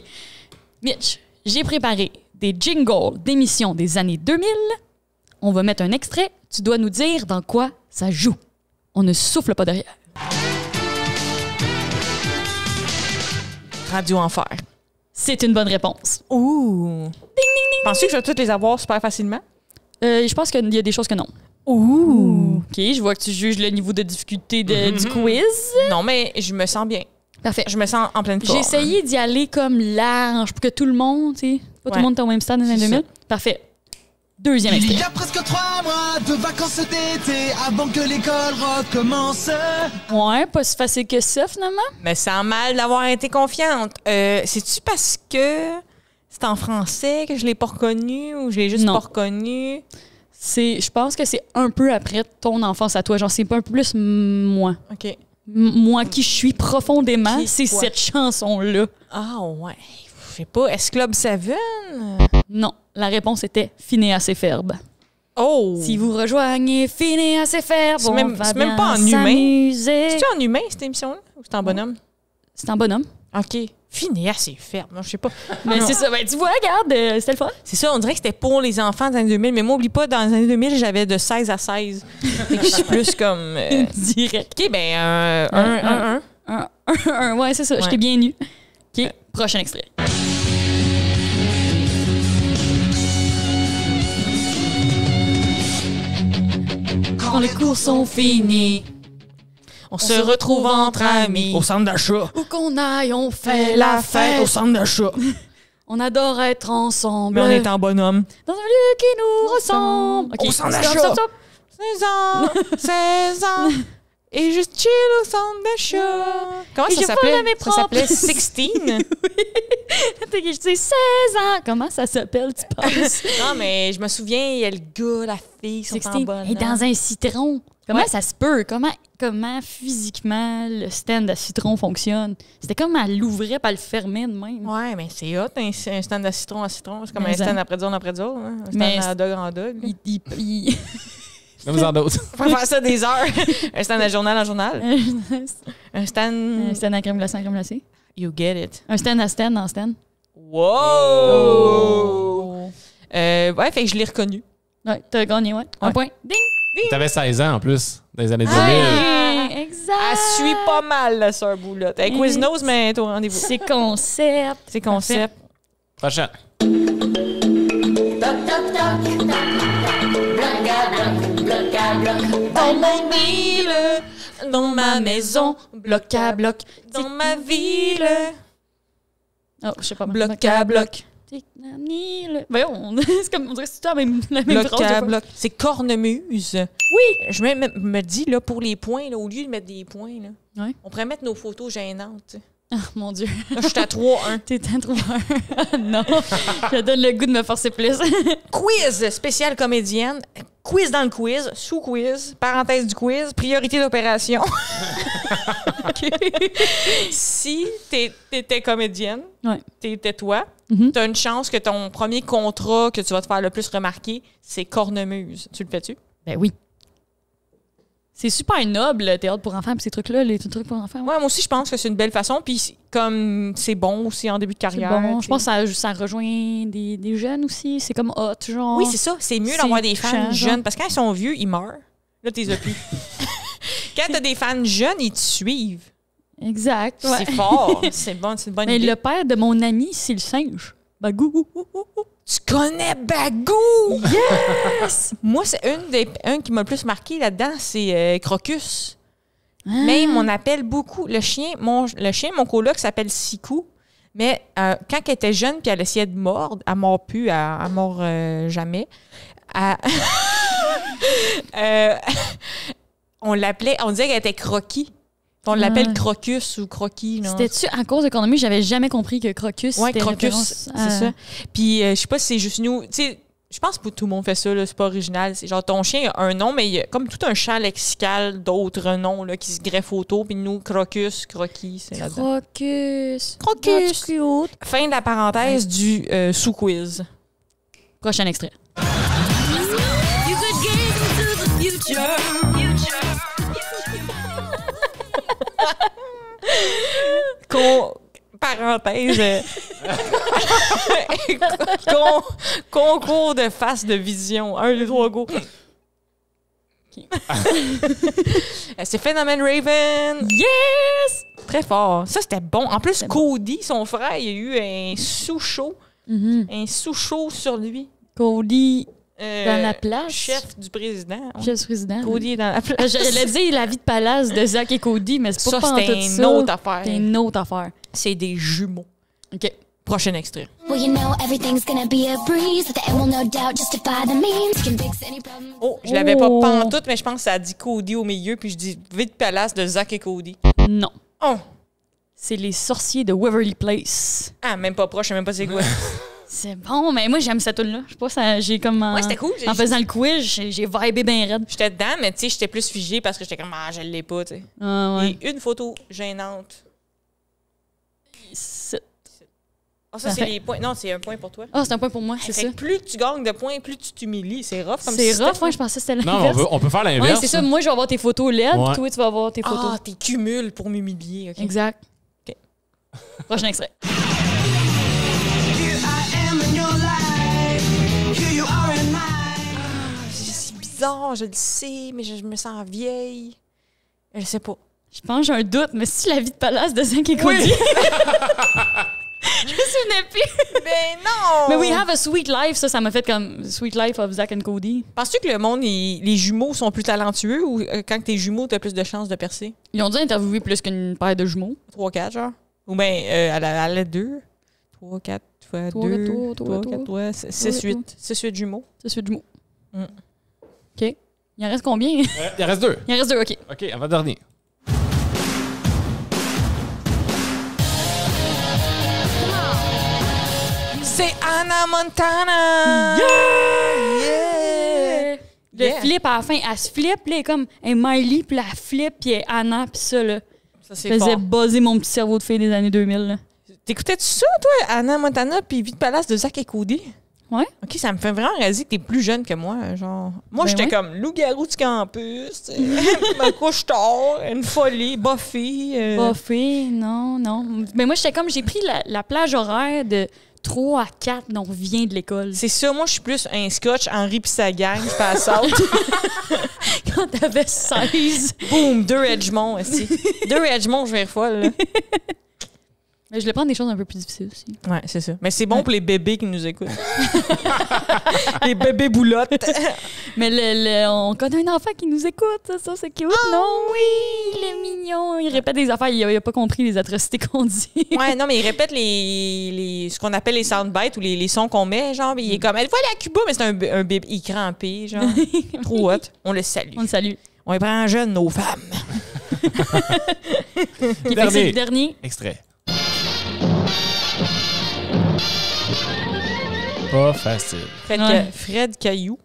Mitch, j'ai préparé des jingles d'émissions des années 2000. On va mettre un extrait. Tu dois nous dire dans quoi ça joue. On ne souffle pas derrière. Radio Enfer. C'est une bonne réponse. Ouh. Penses-tu que je vais toutes les avoir super facilement? Je pense qu'il y a des choses que non. Ouh. OK, je vois que tu juges le niveau de difficulté du quiz. Non, mais je me sens bien. Parfait. Je me sens en pleine forme. J'ai essayé d'y aller comme large pour que tout le monde, tu sais, pas tout le monde est au même stade dans les années 2000. Parfait. Deuxième Il extrait. y a presque 3 mois de vacances d'été avant que l'école recommence. Ouais, pas si facile que ça, finalement. Mais sans mal d'avoir été confiante. C'est-tu parce que c'est en français que je l'ai pas reconnu ou je l'ai juste Non. pas reconnu? Je pense que c'est un peu après ton enfance à toi. Genre, c'est pas un peu plus moi. OK. Moi qui je suis profondément, Qui, c'est quoi? cette chanson-là. Ah, ouais. Je sais pas. Est-ce Club 7? Non, la réponse était Phineas et Ferb. Oh! Si vous rejoignez Phineas et Ferb, C'est on même- va c'est même bien pas en humain. s'amuser. C'est-tu en humain, cette émission-là? Ou c'est en bonhomme? C'est un bonhomme. OK. Phineas, c'est ferme. Non, je sais pas. Mais c'est ça. Ben, tu vois, regarde, c'était le fun. C'est ça, on dirait que c'était pour les enfants des années 2000. Mais moi, oublie pas, dans les années 2000, j'avais de 16 à 16. Fait que je suis plus comme... Direct. OK, ben, un. Ouais, c'est ça. Je Ouais. t'ai bien eu. OK, prochain extrait. Quand les cours sont finis, On se retrouve entre amis. Au centre d'achat. où qu'on aille, on fait la fête. Au centre d'achat. On adore être ensemble. Mais on est en bonhomme. Dans un lieu qui nous ressemble. OK, Au centre stop, d'achat. stop, stop. 16 ans. Et je chill au centre d'achat. Comment Et ça je s'appelait? vole à mes Ça s'appelait propres- 16? Fait que je dis 16 ans. Comment ça s'appelle, tu penses? Non, mais je me souviens, il y a le gars, la fille, ils sont en 16. bonhomme. Et dans un citron. Comment ça se peut? Comment physiquement le stand à citron fonctionne? C'était comme elle l'ouvrait pas le fermait de même. Ouais, mais c'est hot, un stand à citron à citron. C'est comme Mais un stand ça. après zone après zone. Hein? Un stand Mais à dog en dog. Il- Même en d'autres. On peut faire ça des heures. Un stand à journal en journal. Un stand... Un stand à crème glacée en crème glacée. You get it. Un stand à stand en stand. Wow! Ouais, fait que je l'ai reconnu. Ouais, t'as gagné, ouais. Un Ouais. point. Ding! T'avais 16 ans en plus, dans les années 2000. Ouais, exact. Elle suit pas mal, la sœur Boulotte. Elle est Quiznos, mais elle est au rendez-vous. C'est concept. C'est concept. Prochaine. Dans mon ville, dans ma maison, bloc à bloc. Dans ma ville, Oh, je sais pas. bloc à bloc. Voyons, c'est comme on dirait que c'est tout la même Bloc phrase. à des bloc. C'est cornemuse. Oui. Je me dis, là, pour les points, là, au lieu de mettre des points, là, Ouais. on pourrait mettre nos photos gênantes. tu sais. fois. Ah, mon Dieu. Là, je suis à 3-1. T'es un trop non, je donne le goût de me forcer plus. Quiz spécial comédienne. Quiz dans le quiz, sous-quiz, parenthèse du quiz, priorité d'opération. Si t'étais comédienne, Ouais. t'étais toi, Mhm. t'as une chance que ton premier contrat que tu vas te faire le plus remarquer, c'est cornemuse. Tu le fais-tu? Ben oui. C'est super noble, le théâtre pour enfants, puis ces trucs-là, les trucs pour enfants. Ouais, moi aussi, je pense que c'est une belle façon. Puis comme c'est bon aussi en début de C'est carrière. bon. tu Je pense sais. que ça rejoint des jeunes aussi. C'est comme hot, genre. Oui, c'est ça. C'est mieux C'est d'avoir des fans touchant, jeunes. genre. Parce que quand ils sont vieux, ils meurent. Là, t'es as plus. Quand t'as des fans jeunes, ils te suivent. Exact. Ouais. C'est fort. C'est bon, c'est une bonne Mais idée. le père de mon ami, c'est le singe. Bagou. Tu connais Bagou? Yes! Moi, c'est un qui m'a le plus marqué là-dedans, c'est Crocus. Même, on appelle beaucoup le chien, mon coloc s'appelle Sikou. Mais quand elle était jeune puis elle essayait de mordre, elle mord plus, elle mord jamais. On l'appelait, on disait qu'elle était Croquis. On l'appelle Crocus ou Croquis. non? C'était-tu à cause d'économie? J'avais jamais compris que Crocus, Ouais, c'était Crocus, référence c'est ça. Puis je sais pas si c'est juste nous. Tu sais, je pense que tout le monde fait ça, là, c'est pas original. C'est genre ton chien a un nom, mais il y a comme tout un champ lexical d'autres noms là, qui se greffent autour. Puis nous, Crocus, Croquis, c'est là-dedans. Crocus. Crocus. That's cute. Fin de la parenthèse du sous-quiz. Prochain extrait. Parenthèse. Concours de face de vision. 1, 2, 3, go. C'est Phénomène Raven. Yes! Très fort. Ça, c'était bon. En plus, Cody, son frère, il a eu un sous-show. Un sous-show sur lui. Cody dans la place. Chef du président. Chef du président. Cody est dans la place. J'allais dire la vie de palace de Zach et Cody, mais c'est pas Ça, en tout c'était une ça. autre affaire. C'est une autre affaire. C'est des jumeaux. OK. Prochain extrait. Well, you know everything's gonna be a breeze. At the end will no doubt justify the means. Can fix any problem. Oh, je l'avais pas pantoute, mais je pense que ça a dit Cody au milieu, puis je dis Vie de palace de Zach et Cody. Non. Oh! C'est les sorciers de Waverly Place. Ah, même pas proche, je sais même pas c'est quoi. C'est bon, mais moi, j'aime cette tune-là. Je sais pas, j'ai comme... Ouais, c'était cool. En faisant le quiz, j'ai vibé bien raide. J'étais dedans, mais tu sais, j'étais plus figée parce que j'étais comme, ah, je l'ai pas, tu sais. Ah, ouais. Et une photo gênante. C'est Ah, ça, Ça c'est fait- les points. Non, c'est un point pour toi. Ah, c'est un point pour moi, c'est Fait ça. que plus tu gagnes de points, plus tu t'humilies. C'est rough comme C'est système. rough, moi, je pensais que c'était Non, l'inverse. on peut faire Ouais, l'inverse. c'est ça. Moi, je vais avoir tes photos LED, Ouais. puis toi, tu vas avoir tes photos. Ah, t'es cumules pour m'humilier. ok. Exact. OK. Prochain extrait. C'est bizarre, je le sais, mais je me sens vieille. Je sais pas. Je pense que j'ai un doute, mais c'est la vie de palace de Zach et Cody. Je me souvenais plus. Ben non! Mais We Have a Sweet Life, ça m'a fait comme Sweet Life of Zach and Cody. Penses-tu que le monde, les jumeaux sont plus talentueux ou quand t'es jumeaux, t'as plus de chances de percer? Ils ont dû interviewer plus qu'une paire de jumeaux. 3-4, genre? Ou bien à la 2? 3-4 fois 3, 2. 3, 3, 4, ouais, 6-8. 6-8 jumeaux. C'est celui de jumeaux. Mm. OK. Il en reste combien? Il en reste 2. Il en reste 2, OK. OK, avant-dernier. C'est Anna Montana! Yeah! Le Yeah. flip, à la fin, elle se flippe, là, elle est comme elle est Miley, puis là, elle flippe, puis elle est Anna, puis ça, là. Ça, c'est faisait fort. buzzer mon petit cerveau de fille des années 2000, là. T'écoutais-tu ça, toi, Anna Montana puis Vie de Palace de Zach et Cody? Ouais. OK, ça me fait vraiment réaliser que t'es plus jeune que moi, genre. Moi, Ben j'étais ouais. comme loup-garou du campus, tu sais. Je me couche tard, une folie, Buffy. Buffy, non. Mais moi, j'étais comme, j'ai pris la plage horaire de 3 à 4, donc vient de l'école. C'est ça, moi, je suis plus un scotch, Henri pis sa gang, je passe out. Quand t'avais 16. Boum, 2 Edgemont, aussi. 2 Edgemont, je vais être folle, là. Mais je voulais prendre des choses un peu plus difficiles aussi. Ouais, c'est ça. Mais c'est bon pour les bébés qui nous écoutent. Les bébés boulottes. Mais on connaît un enfant qui nous écoute, ça c'est cute, non? Oui, il est mignon. Il répète des affaires, il a pas compris les atrocités qu'on dit. Ouais, non, mais il répète ce qu'on appelle les soundbites ou les sons qu'on met, genre. Il est comme, elle va aller à Cuba, mais c'est un bébé, il est crampé, genre. Trop hot. On le salue. On le salue. On les prend jeunes, nos femmes. Qui fait que c'est le dernier. Extrait. Pas facile. Fred Caillou.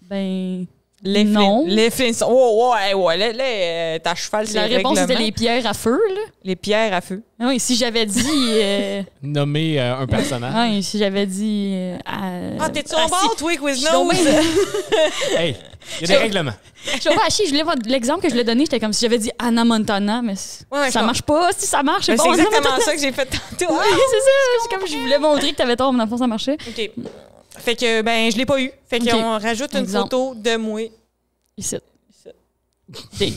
Ben. Les non. Les Flintstones. Oh, ouais. Là, ta cheval, c'est La réponse règlement. c'était les pierres à feu, là. Les pierres à feu. Ah oui, si j'avais dit. Nommer un personnage. Oui, si j'avais dit. Ah, t'es-tu en bord, toi, Je suis Quiznos? tombée. Hey, il y a des règlements. Je suis pas à chier, je voulais voir l'exemple que je l'ai donné, j'étais comme si j'avais dit Anna Montana, mais Ouais, ça marche pas. Si ça marche, Mais c'est c'est bon. Anna exactement Montana. ça que j'ai fait tantôt. Oui, c'est ça. C'est comme je voulais montrer que t'avais tort, mais dans le fond, ça marchait. OK. Fait que, ben, je l'ai pas eu. Fait OK. qu'on rajoute une Exemple. photo de moi. Ici. OK.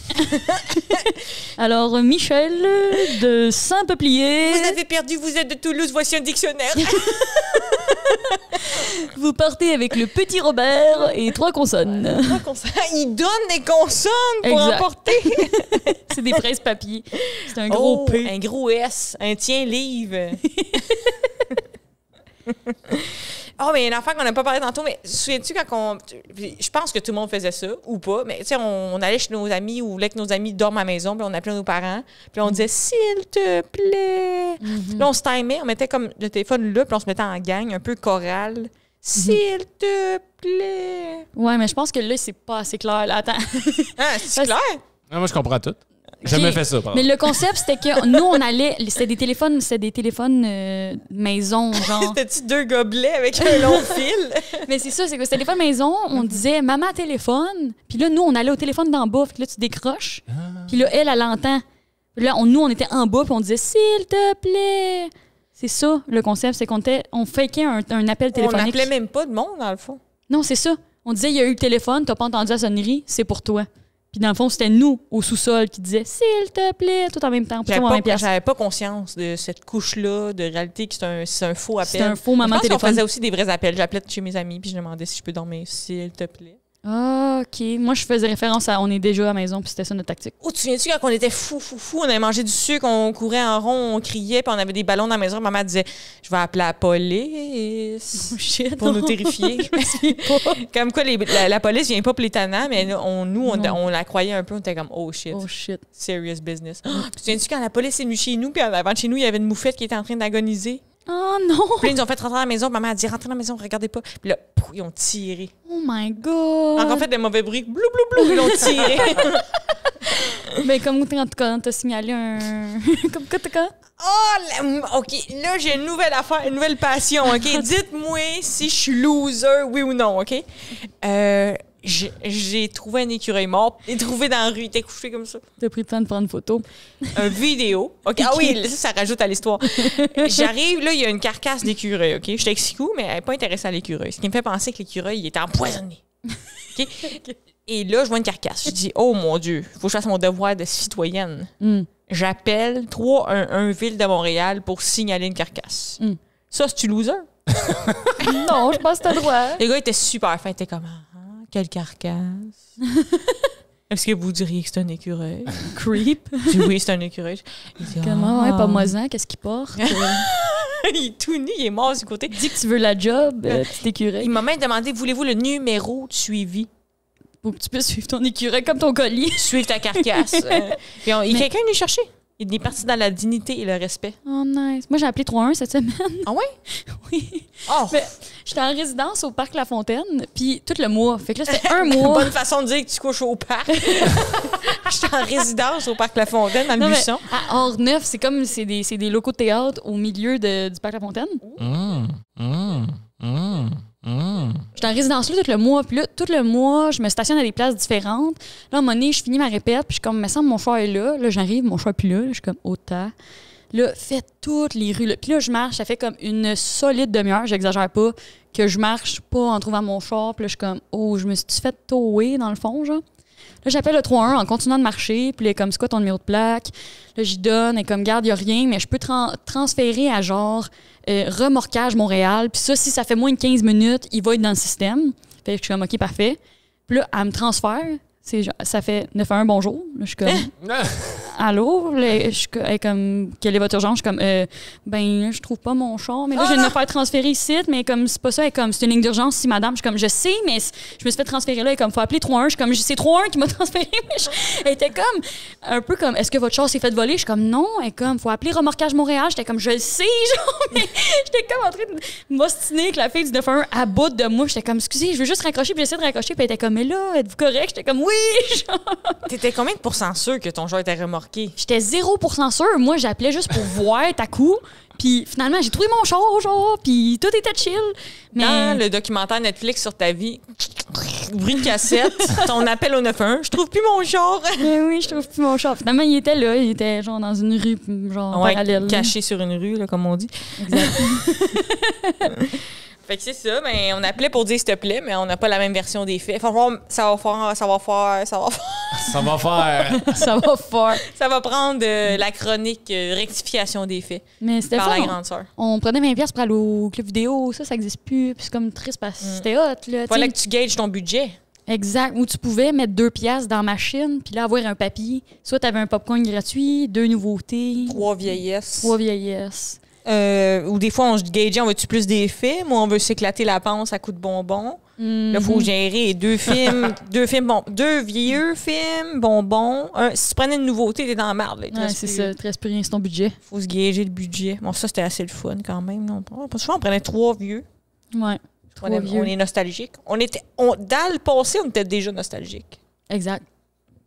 Alors, Michel de Saint-Peuplier, Vous avez perdu, vous êtes de Toulouse, voici un dictionnaire. vous partez avec le petit Robert et 3 consonnes. Il donne des consonnes pour Exact. emporter. C'est des presse-papier. C'est un gros P. Un gros S. Un tien-livre. Oh, mais une affaire qu'on n'a pas parlé tantôt, mais souviens-tu quand on. Je pense que tout le monde faisait ça, ou pas, mais tu sais, on allait chez nos amis ou voulait que nos amis dorment à la maison, puis on appelait nos parents, puis on disait s'il te plaît. Puis là, on se timait, on mettait comme le téléphone là, puis on se mettait en gang, un peu chorale. S'il te plaît. Ouais, mais je pense que là, c'est pas assez clair. Là, attends. Ah, c'est clair? Ah, moi, je comprends tout. J'ai jamais fait ça, par Mais exemple. le concept, c'était que nous, on allait. C'était des téléphones maison, genre. C'était-tu 2 gobelets avec un long fil? Mais c'est ça, c'est que c'était téléphone maison, on disait maman téléphone, puis là, nous, on allait au téléphone d'en bas, puis là, tu décroches, puis là, elle entend. Puis là, nous, on était en bas, puis on disait s'il te plaît. C'est ça, le concept, c'est on fakait un appel On téléphonique. n'appelait même pas de monde, dans le fond. Non, c'est ça. On disait il y a eu le téléphone, t'as pas entendu la sonnerie, c'est pour toi. Puis dans le fond, c'était nous, au sous-sol, qui disaient s'il te plaît, tout en même temps, pour toi, en même place. J'avais pas conscience de cette couche-là de réalité que c'est un faux appel. C'était un faux maman Je pense qu'on téléphone. faisait aussi des vrais appels. J'appelais chez mes amis puis je demandais si je peux dormir, s'il te plaît. Ah, OK. Moi, je faisais référence à on est déjà à la maison, puis c'était ça notre tactique. Oh, tu te souviens-tu quand on était fou, on avait mangé du sucre, on courait en rond, on criait, puis on avait des ballons dans la maison. Maman disait je vais appeler la police Shit, pour nous non. terrifier. Je me souviens pas. Comme quoi, la police vient pas pour les tannants, mais là, on Non. la croyait un peu. On était comme oh shit. Oh shit. Serious business. Puis tu te souviens-tu quand la police est venue chez nous, puis en avant de chez nous, il y avait une moufette qui était en train d'agoniser. Oh non! Puis là, ils nous ont fait rentrer à la maison. Maman a dit rentrez dans la maison, regardez pas. Puis là, pouf, ils ont tiré. Oh my God! Encore fait des mauvais bruits. Blou, blou, blou. Ils ont tiré. Mais comme quand t'as signalé un... comme quand t'as... Oh, OK. Là, j'ai une nouvelle affaire, une nouvelle passion. OK. Dites-moi si je suis loser, oui ou non. OK. J'ai trouvé un écureuil mort. Il est trouvé dans la rue. Il était couché comme ça. T'as pris le temps de prendre une photo. Un vidéo. OK. Ah oui, ça rajoute à l'histoire. J'arrive, là, il y a une carcasse d'écureuil. OK. Je t'explique où, mais elle n'est pas intéressée à l'écureuil. Ce qui me fait penser que l'écureuil, il était empoisonné. OK. Et là, je vois une carcasse. Je dis, oh mon Dieu, il faut que je fasse mon devoir de citoyenne. J'appelle 311 Ville de Montréal pour signaler une carcasse. Ça, c'est-tu loser? Non, je pense que t'as droit. Le gars était super fin. Il était comme, quelle carcasse? Est-ce que vous diriez que c'est un écureuil? Creep. Je dis, oui, c'est un écureuil. Il dit, Comment? Ouais, pas moisant, qu'est-ce qu'il porte? Il est tout nu, il est mort du côté. Dis que tu veux la job, petit écureuil. Il m'a même demandé, voulez-vous le numéro de suivi? Pour que tu puisses suivre ton écureuil comme ton collier. Suivre ta carcasse. Puis quelqu'un est venu chercher. Il est parti dans la dignité et le respect. Oh, nice. Moi, j'ai appelé 3-1 cette semaine. Ah ouais? Oui. Oh! Mais j'étais en résidence au Parc La Fontaine, puis tout le mois. Fait que là, c'était un mois. Bonne façon de dire que tu couches au parc. J'étais en résidence au Parc La Fontaine, dans le Non, mais buisson. à Orneuf, c'est comme c'est des locaux de théâtre au milieu du Parc La Fontaine. J'étais en résidence là tout le mois. Puis là, tout le mois, je me stationne à des places différentes. Là, à un moment donné, je finis ma répète. Puis je suis comme, me semble, mon choix est là. Là, j'arrive, mon choix est plus là. Là, je suis comme, autant. Là, faites toutes les rues. Là. Puis là, je marche. Ça fait comme une solide demi-heure, j'exagère pas, que je marche pas en trouvant mon char. Puis là, je suis comme, oh, je me suis fait tower dans le fond, genre. Là, j'appelle le 3-1 en continuant de marcher. Puis là, comme, c'est quoi ton numéro de plaque? Là, j'y donne. Et comme, garde, il n'y a rien, mais je peux transférer à genre remorquage Montréal. Puis ça, si ça fait moins de 15 minutes, il va être dans le système. Fait que je suis comme, OK, parfait. Puis là, elle me transfère. Ça fait 9-1, bonjour. Là, je suis comme, allô? Là, je suis comme, quelle est votre urgence? Je suis comme, ben, je trouve pas mon char. Mais là, je viens de me faire transférer ici, mais comme, c'est pas ça. Elle est comme, c'est une ligne d'urgence, si madame. Je suis comme, je sais, mais je me suis fait transférer là. Elle est comme, faut appeler 3-1. Je suis comme, c'est 3-1 qui m'a transféré. Mais elle était comme, un peu comme, est-ce que votre char s'est fait voler? Je suis comme, non. Elle est comme, faut appeler Remorquage Montréal. J'étais comme, je le sais, genre, mais j'étais comme en train de m'ostiner avec la fille du 9-1 à bout de moi. J'étais comme, excusez, je veux juste raccrocher. Puis j'essaie de raccrocher. Puis elle était comme, mais là, êtes-vous correct? J'étais comme, oui. T'étais combien de pourcents sûr que ton genre était remorqué? J'étais 0% sûre. Moi, j'appelais juste pour voir ta coup. Puis finalement, j'ai trouvé mon char, genre, puis tout était chill. Mais Dans le documentaire Netflix sur ta vie, bruit de cassette, ton appel au 911, je trouve plus mon char. mais oui, je trouve plus mon char. Finalement, il était là. Il était genre dans une rue, genre Ouais, parallèle. caché sur une rue, là, comme on dit. Exact. Fait que c'est ça, mais on appelait pour dire s'il te plaît, mais on n'a pas la même version des faits. Ça va prendre la chronique rectification des faits Mais c'était par la fun. grande sœur. On prenait 20$ pour aller au club vidéo. Ça n'existe plus. Puis c'est comme triste parce que c'était hot. Là, Fallait t'sais. que tu gages ton budget. Exact. Où tu pouvais mettre 2$ dans la machine, puis là, avoir un papier. Soit tu avais un popcorn gratuit, 2 nouveautés, 3 vieillesses. 3 vieillesses. Ou des fois, on se gageait, on veut-tu plus des films, moi, on veut s'éclater la panse à coups de bonbons. Là, il faut gérer 2 films, 2 vieux films, bonbons. Si tu prenais une nouveauté, t'es dans la merde. Là, Ouais, c'est ça. Il te reste plus rien, c'est ton budget. Faut se gager le budget. Bon, ça, c'était assez le fun quand même. Non? Souvent, on prenait 3 vieux. Ouais. On est nostalgique. Dans le passé, on était déjà nostalgique. Exact.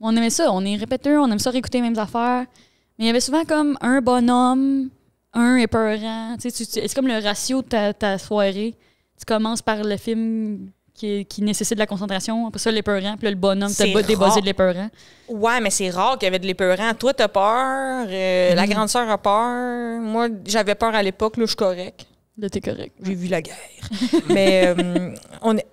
On aimait ça. On est répéteurs, on aime ça réécouter les mêmes affaires. Mais il y avait souvent comme un bonhomme, un épeurant. Tu sais, c'est comme le ratio de ta soirée. Tu commences par le film qui nécessite de la concentration. Après ça, l'épeurant. Puis là, le bonhomme, t'as débossé de l'épeurant. Ouais, mais c'est rare qu'il y avait de l'épeurant. Toi, t'as peur. La grande sœur a peur. Moi, j'avais peur à l'époque. Là, je suis correct. Là, t'es correct. J'ai vu la guerre. Mais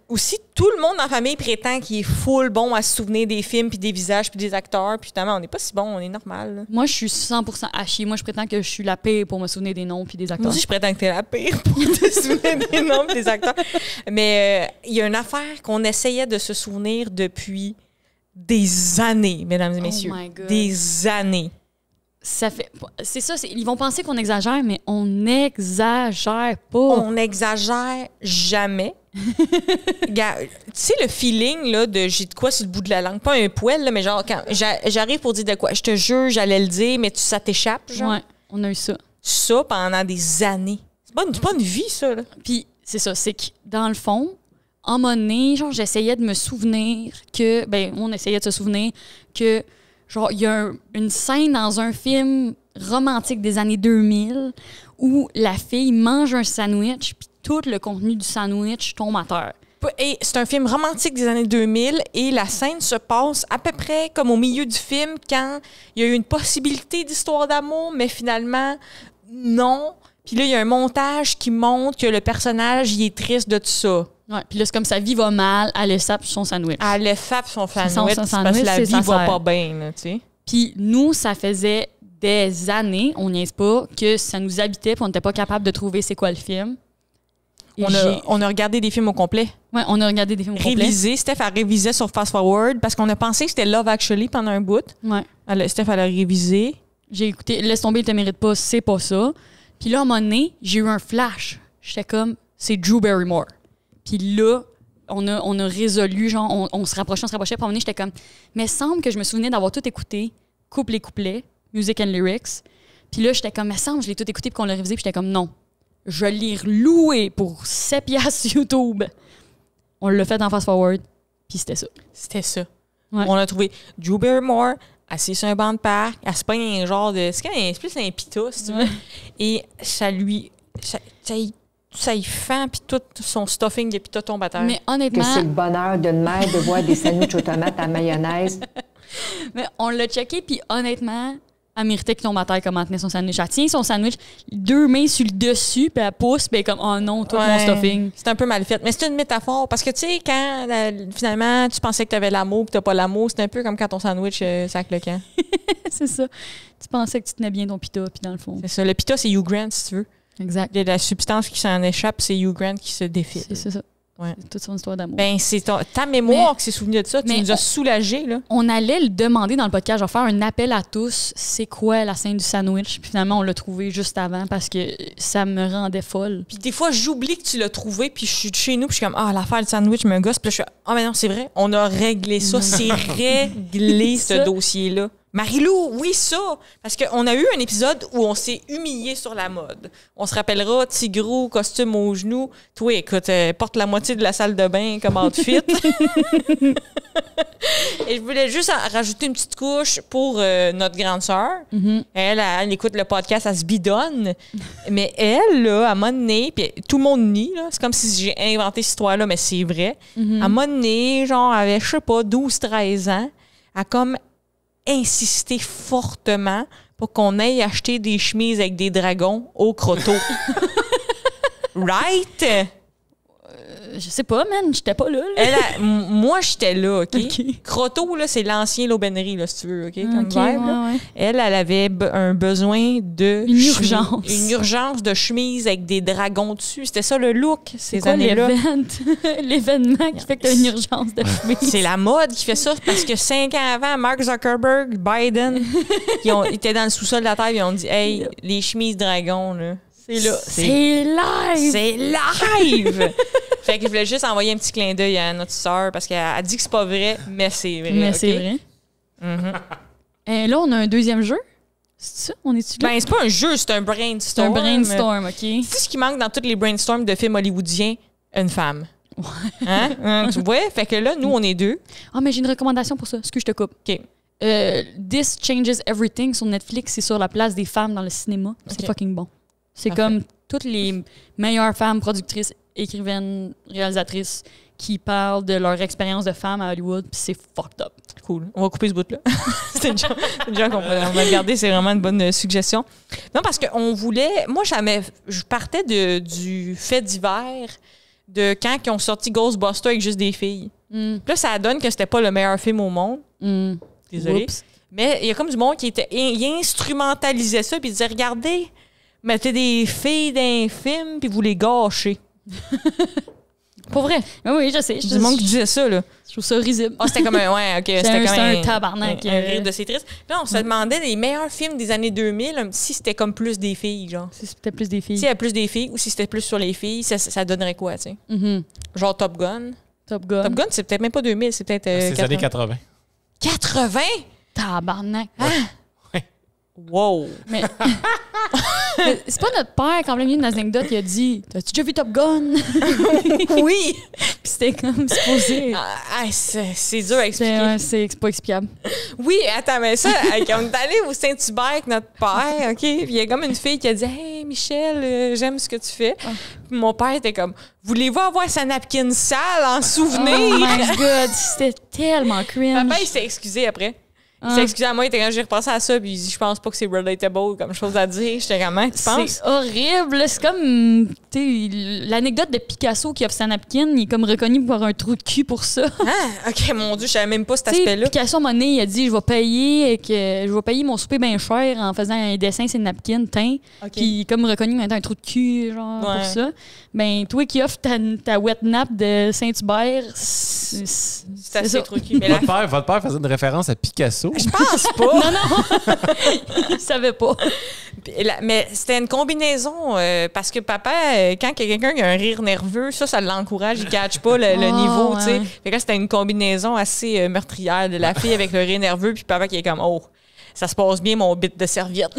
aussi, tout le monde dans la famille prétend qu'il est full bon à se souvenir des films, puis des visages, puis des acteurs. Puis finalement, on n'est pas si bon, on est normal. Là. Moi, je suis 100% hachée. Moi, je prétends que je suis la pire pour me souvenir des noms puis des Moi acteurs. aussi, je prétends que t'es la pire pour te souvenir des noms et des acteurs. Mais il y a une affaire qu'on essayait de se souvenir depuis des années, mesdames et messieurs. my God. Des années. C'est ça, ils vont penser qu'on exagère, mais on n'exagère pas. On n'exagère jamais. Tu sais, le feeling là, de j'ai de quoi sur le bout de la langue. Pas un poil, là, mais genre, quand j'arrive pour dire de quoi, je te jure, j'allais le dire, mais ça t'échappe. Genre. Ouais, on a eu ça. Ça pendant des années. C'est pas une vie, ça. Là. Puis, c'est ça, c'est que dans le fond, en un moment donné, genre, j'essayais de me souvenir que, on essayait de se souvenir que, genre, il y a une scène dans un film romantique des années 2000 où la fille mange un sandwich, puis tout le contenu du sandwich tombe à terre. Et c'est un film romantique des années 2000 et la scène se passe à peu près comme au milieu du film quand il y a eu une possibilité d'histoire d'amour, mais finalement, non. Puis là, il y a un montage qui montre que le personnage, il est triste de tout ça. Ouais, puis là, c'est comme sa vie va mal, elle échappe son sandwich. Elle effape son sandwich, son parce sandwich, que la c'est vie va sincère. pas bien, là, tu sais. Puis nous, ça faisait des années, on niaise pas, que ça nous habitait puis on n'était pas capable de trouver c'est quoi le film. Et On a regardé des films au complet. Ouais, on a regardé des films au complet. Révisé. Steph a révisé sur Fast Forward parce qu'on a pensé que c'était Love Actually pendant un bout. Ouais. Steph, elle a révisé. J'ai écouté Laisse tomber, il te mérite pas, c'est pas ça. Puis là, à un moment donné, j'ai eu un flash. J'étais comme, c'est Drew Barrymore. Puis là, on a résolu, genre, on se rapprochait. Puis à un moment donné, j'étais comme, mais semble que je me souvenais d'avoir tout écouté, couple les couplets. Music and Lyrics. Puis là, j'étais comme, mais semble, je l'ai tout écouté puis qu'on l'a révisé. Puis j'étais comme, non, je l'ai loué pour 7 piastres YouTube. On l'a fait en fast-forward. Puis c'était ça. C'était ça. Ouais. On a trouvé Drew Barrymore assis sur un banc de parc. Elle se pogne un genre de... C'est plus un pita, si tu veux. Ouais. Et ça lui... Ça y fend, puis tout son stuffing de pita tombe à terre. Mais Que c'est honnêtement, le bonheur d'une mère de voir des sandwichs aux tomates à mayonnaise. mais on l'a checké, puis honnêtement, elle méritait qu'il tombe à terre comme elle tenait son sandwich. Elle tient son sandwich, 2 mains sur le dessus, puis elle pousse, puis elle est comme, oh non, tout mon Ouais, stuffing. c'est un peu mal fait. Mais c'est une métaphore. Parce que, tu sais, quand finalement, tu pensais que tu avais l'amour puis tu n'as pas l'amour, c'est un peu comme quand ton sandwich sac le camp. C'est ça. Tu pensais que tu tenais bien ton pita, puis dans le fond. C'est ça. Le pita, c'est Hugh Grant, si tu veux. Exact. La substance qui s'en échappe, c'est Hugh Grant qui se défile. C'est ça. Ouais. C'est toute son histoire d'amour. Ben, c'est ta mémoire Mais- qui s'est souvenue de ça. Tu mais nous as soulagés, là. On allait le demander dans le podcast, je vais faire un appel à tous, c'est quoi la scène du sandwich? Puis finalement, on l'a trouvé juste avant parce que ça me rendait folle. Puis des fois, j'oublie que tu l'as trouvé, puis je suis chez nous, puis je suis comme, ah, l'affaire du sandwich me gosse. Puis là, je suis, ah, mais non, c'est vrai, on a réglé ça. C'est réglé, ce Ça. dossier-là. Marie-Lou, oui, ça! Parce qu'on a eu un épisode où on s'est humilié sur la mode. On se rappellera, Tigrou, costume aux genoux. Toi, écoute, porte la moitié de la salle de bain comme outfit. Et je voulais juste rajouter une petite couche pour notre grande sœur. Elle écoute le podcast, elle se bidonne. Mais elle, là, à un moment donné, puis tout le monde nie, là, c'est comme si j'ai inventé cette histoire-là, mais c'est vrai. À un moment donné, genre, elle avait, je sais pas, 12-13 ans, elle a comme insisté fortement pour qu'on aille acheter des chemises avec des dragons au Croteau. Right? Je sais pas, man, j'étais pas là. Moi, j'étais là, OK? OK. Croteau, là, c'est l'ancien l'aubainerie, là, si tu veux, OK? Comme Ok, vibe, là. ouais. Elle avait un besoin de... Une urgence. Une urgence de chemise avec des dragons dessus. C'était ça le look, ces Quoi, années-là. l'événement qui fait que t'as une urgence de chemise? C'est la mode qui fait ça, parce que 5 ans avant, Mark Zuckerberg, Biden, ils étaient dans le sous-sol de la Terre et ils ont dit « Hey, les chemises dragons, là, C'est là. C'est live! c'est live! » Fait que je voulais juste envoyer un petit clin d'œil à notre sœur, parce qu'elle dit que c'est pas vrai, mais c'est vrai. Mais OK? c'est vrai. Et là, on a un deuxième jeu. C'est ça? On est-tu là? Ben, c'est pas un jeu, c'est un C'est brainstorm. un brainstorm, OK? C'est ce qui manque dans tous les brainstorms de films hollywoodiens, une femme. Hein? Tu vois? Fait que là, nous, on est 2. Ah, mais j'ai une recommandation pour ça. Excuse, je te coupe. OK. This Changes Everything sur Netflix, c'est sur la place des femmes dans le cinéma. C'est OK. fucking bon. C'est Parfait. comme toutes les meilleures femmes productrices, écrivaines, réalisatrices qui parlent de leur expérience de femme à Hollywood, puis c'est fucked up. Cool. On va couper ce bout-là. C'est déjà qu'on va le garder. C'est vraiment une bonne suggestion. Non, parce qu'on voulait... Moi, je partais du fait divers de quand ils ont sorti Ghostbusters avec juste des filles. Puis là, ça donne que c'était pas le meilleur film au monde. Désolée. Oups. Mais il y a comme du monde qui était... Il instrumentalisait ça puis il disait, regardez, mettez des filles dans un film puis vous les gâchez. Pour vrai. Oui, je sais. Du monde qui disait ça, là. Je trouve ça risible. Ah, c'était comme un... Ouais, OK. C'était comme un tabarnak. un rire de ses tristes. Puis là, on se demandait les meilleurs films des années 2000, si c'était comme plus des filles, genre. Si c'était plus des Si filles. il y avait plus des filles ou si c'était plus sur les filles, ça donnerait quoi, tu sais? Mhm. Genre Top Gun. Top Gun. Top Gun, c'est peut-être même pas 2000, c'est peut-être... C'est les années 80. 80? Tabarnak. Wow! Mais, mais c'est pas notre père, quand même, une anecdote, il a dit « T'as-tu déjà vu Top Gun? » Oui! Puis c'était comme supposé. C'est dur à expliquer. C'est pas explicable. Oui, attends, mais ça, on est allé au Saint-Hubert avec notre père, OK? Puis il y a comme une fille qui a dit « Hey, Michel, j'aime ce que tu fais. Puis mon père était comme « Voulez-vous avoir sa napkin sale en souvenir? Oh my God, c'était tellement cringe. Papa, il s'est excusé après. Il s'est excusé à moi, il était quand j'ai repensé à ça, puis il dit je pense pas que c'est relatable comme chose à dire. J'étais comment tu penses? C'est horrible. C'est comme, tu sais, l'anecdote de Picasso qui offre sa napkin, il est comme reconnu pour avoir un trou de cul pour ça. Ah, OK, mon Dieu, je savais même pas cet Tu sais, aspect-là. Picasso, à un moment donné, il a dit je vais payer mon souper bien cher en faisant un dessin sur une napkin, teint. OK. Puis il est comme reconnu maintenant un trou de cul, genre, Ouais. pour ça. Ben, toi qui offres ta wet nap de Saint-Hubert, C'est c'est assez ça. truqué. Mais là, Votre père faisait une référence à Picasso. je pense pas. il savait pas. Mais c'était une combinaison parce que papa, quand il y a quelqu'un qui a un rire nerveux, ça l'encourage, il catch pas le niveau, tu sais. ouais. Fait que là, c'était une combinaison assez meurtrière de la fille avec le rire nerveux, puis papa qui est comme oh. Ça se passe bien, mon bit de serviette.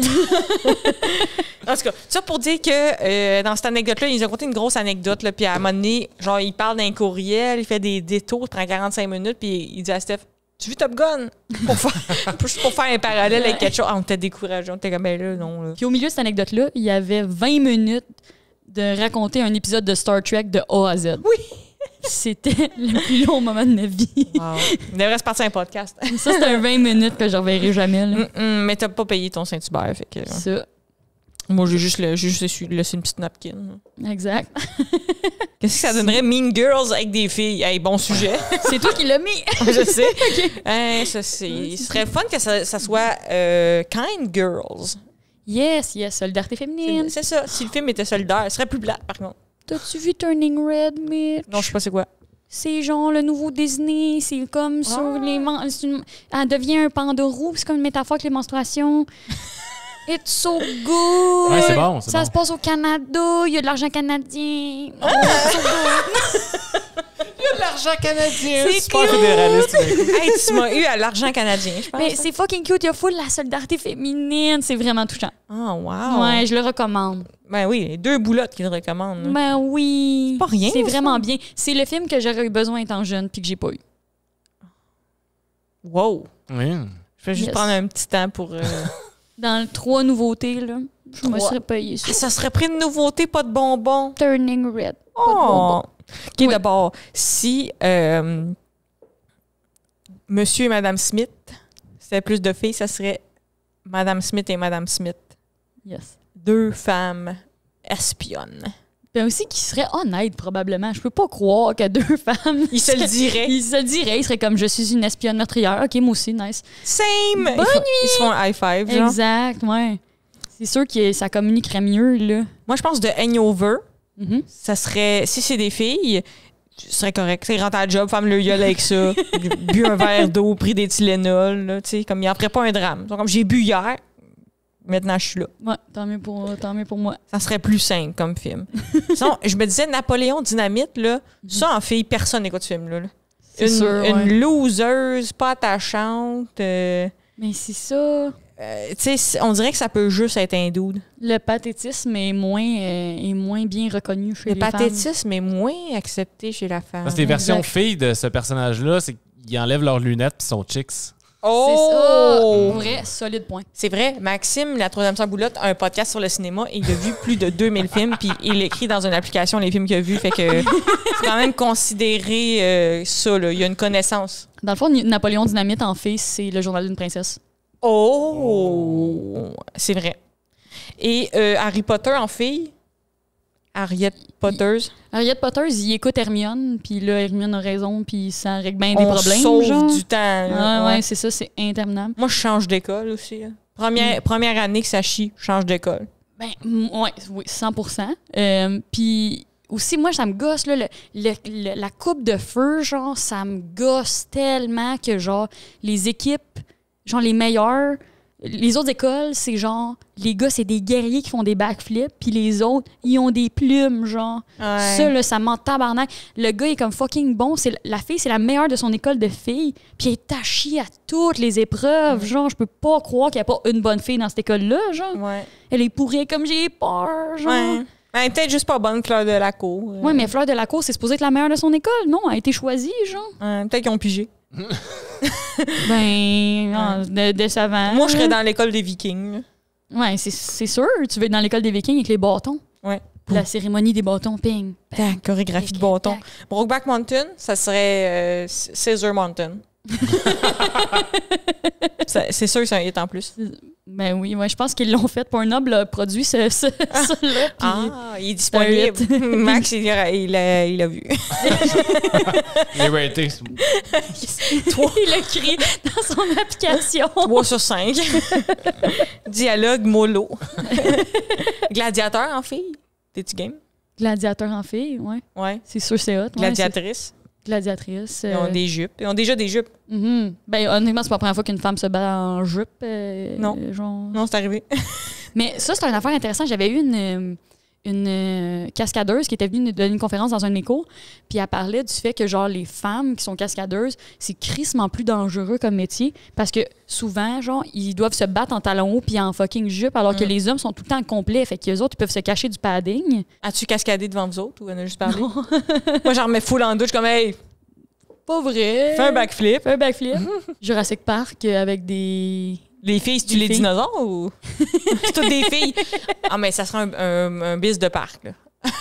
En tout cas, ça pour dire que dans cette anecdote-là, ils ont conté une grosse anecdote. Là, puis à un moment donné, genre, il parle d'un courriel, il fait des détours, il prend 45 minutes, puis il dit à Steph, tu veux Top Gun? Pour faire un parallèle avec quelque chose. Ah, on était découragés. On était comme, ben là, non. Là. Puis au milieu de cette anecdote-là, il y avait 20 minutes de raconter un épisode de Star Trek de A à Z. Oui! C'était le plus long moment de ma vie. Wow. Il devrait se partir un podcast. Ça, c'est un 20 minutes que je reverrai jamais. Là. Mais t'as pas payé ton Saint-Hubert, fait que... Ça, Moi, j'ai juste laissé une petite napkin. exact. Qu'est-ce que ça donnerait Mean Girls avec des filles? Hey, bon sujet. C'est toi qui l'as mis. Je sais. Ce serait fun que ça soit Kind Girls. Yes, solidarité féminine. C'est ça. Si le film était solidaire, ce serait plus plate, par contre. T'as-tu vu Turning Red, Mitch? Non, je sais pas c'est quoi. C'est genre le nouveau Disney. C'est comme sur les... Elle devient un panda roux. C'est comme une métaphore avec les menstruations. It's so good! Ouais, c'est bon, c'est Ça bon. se passe au Canada. Il y a de l'argent canadien. Oh, so good. Il y a de l'argent canadien. C'est Super cute. fédéraliste. Hey, tu m'as eu à l'argent canadien, je pense. Mais c'est fucking cute. Il y a full la solidarité féminine. C'est vraiment touchant. Oh, wow. Ouais, je le recommande. Ben oui, les 2 boulottes qu'ils le recommandent. là. Ben oui. Pas rien, C'est ça. vraiment bien. C'est le film que j'aurais eu besoin étant jeune puis que j'ai pas eu. Wow. Oui. Je vais juste Yes. prendre un petit temps pour... Dans le 3 nouveautés, là, je me 3. serais payé ça. Ça serait pris de nouveauté, pas de bonbons. Turning Red. Pas de Oh! bonbons. OK, Oui. d'abord, si Monsieur et Madame Smith, c'était plus de filles, ça serait Madame Smith et Madame Smith. Yes. 2 femmes espionnes. Ben aussi qui serait honnête, probablement. Je peux pas croire que 2 femmes... Ils se le diraient. Ils se le diraient. Ils seraient comme, je suis une espionne meurtrière. OK, moi aussi, nice. Same! Bonne Ils se font un high five, genre. Exact, ouais. C'est sûr que ça communiquerait mieux, là. Moi, je pense de hangover, Mhm. ça serait... Si c'est des filles, ce serait correct. C'est rentre à la job, femme le gueule avec ça, bu un verre d'eau, pris des Tylenol, là, tu sais, comme il en ferait pas un drame. Donc, comme j'ai bu hier, maintenant je suis là. Ouais, tant mieux pour moi. Ça serait plus simple comme film. Sinon, je me disais, Napoléon Dynamite, là, ça en fille, personne n'écoute ce film-là. Là. C'est sûr, ouais. Une loseuse, pas attachante. Mais c'est ça. Tu sais, on dirait que ça peut juste être un dude. Le pathétisme est moins bien reconnu chez Le les femmes. pathétisme est moins accepté chez la femme. Parce que les versions Exact. filles de ce personnage-là, c'est qu'ils enlèvent leurs lunettes puis sont chicks. C'est ça. Vrai, solide point. C'est vrai, Maxime, la troisième sœur Boulotte, a un podcast sur le cinéma et il a vu plus de 2000 films, puis il écrit dans une application les films qu'il a vus. Fait que faut quand même considérer ça, là. Il y a une connaissance. Dans le fond, Napoléon Dynamite en fille, c'est le journal d'une princesse. Oh! C'est vrai. Et Harry Potter en fille, Harriet Potter, Harriet Potter, il écoute Hermione, puis là, Hermione a raison, puis ça règle bien des on problèmes. sauve genre. du temps. là. Ouais, c'est ça, c'est interminable. Moi, je change d'école aussi. Là. Première année que ça chie, je change d'école. Ben, ouais, oui, 100%. Puis aussi, moi, ça me gosse, là, la coupe de feu, genre, ça me gosse tellement que, genre, les équipes, genre, les meilleures, les autres écoles, c'est genre, les gars, c'est des guerriers qui font des backflips, puis les autres, ils ont des plumes, genre. Ouais. Ça, là, ça m'en tabarnak. Le gars est comme fucking bon. La fille, c'est la meilleure de son école de filles, puis elle est à chier à toutes les épreuves. Genre, je peux pas croire qu'il n'y a pas une bonne fille dans cette école-là, genre. Ouais. Elle est pourrie comme j'ai peur, genre. Ouais. Elle est peut-être juste pas bonne, Claire de la Cour. Ouais, mais Fleur de la Cour, c'est supposé être la meilleure de son école. Non, elle a été choisie, genre. Peut-être qu'ils ont pigé. Ben, non, décevant. Moi, je serais dans l'école des Vikings. Ouais, c'est sûr. Tu vas être dans l'école des Vikings avec les bâtons. Ouais. La cérémonie des bâtons, ping. La chorégraphie de bâton. Brokeback Mountain, ça serait Caesar Mountain. C'est sûr que c'est un hit en plus. Ben oui, ouais, je pense qu'ils l'ont fait. Pornhub a produit ça là. Il est disponible. Max, il l'a vu. Les ratings. Il a crié dans son application. 3 sur 5. Dialogue mollo. Gladiateur en fille. T'es-tu game? Gladiateur en fille, ouais. Ouais. C'est sûr, c'est hot. Ouais, Gladiatrice. gladiatrice. Ils ont des jupes. Ils ont déjà des jupes. Ben, honnêtement, c'est pas la première fois qu'une femme se bat en jupe. Non. Genre. Non, c'est arrivé. Mais ça, c'est une affaire intéressante. J'avais eu cascadeuse qui était venue nous donner une conférence dans un écho, puis elle parlait du fait que genre les femmes qui sont cascadeuses, c'est crissement plus dangereux comme métier parce que souvent, genre, ils doivent se battre en talons hauts puis en fucking jupe alors que les hommes sont tout le temps complets. Fait que les autres, ils peuvent se cacher du padding. As-tu cascadé devant vous autres ou on a juste parlé? Moi, j'en remets full en douche comme, hey, Pas vrai. fais un backflip. Fais un backflip. Jurassic Park avec des... Les filles, c'est-tu Les les filles. dinosaures ou? C'est toutes des filles. Ah, mais ça sera un bis de parc, là.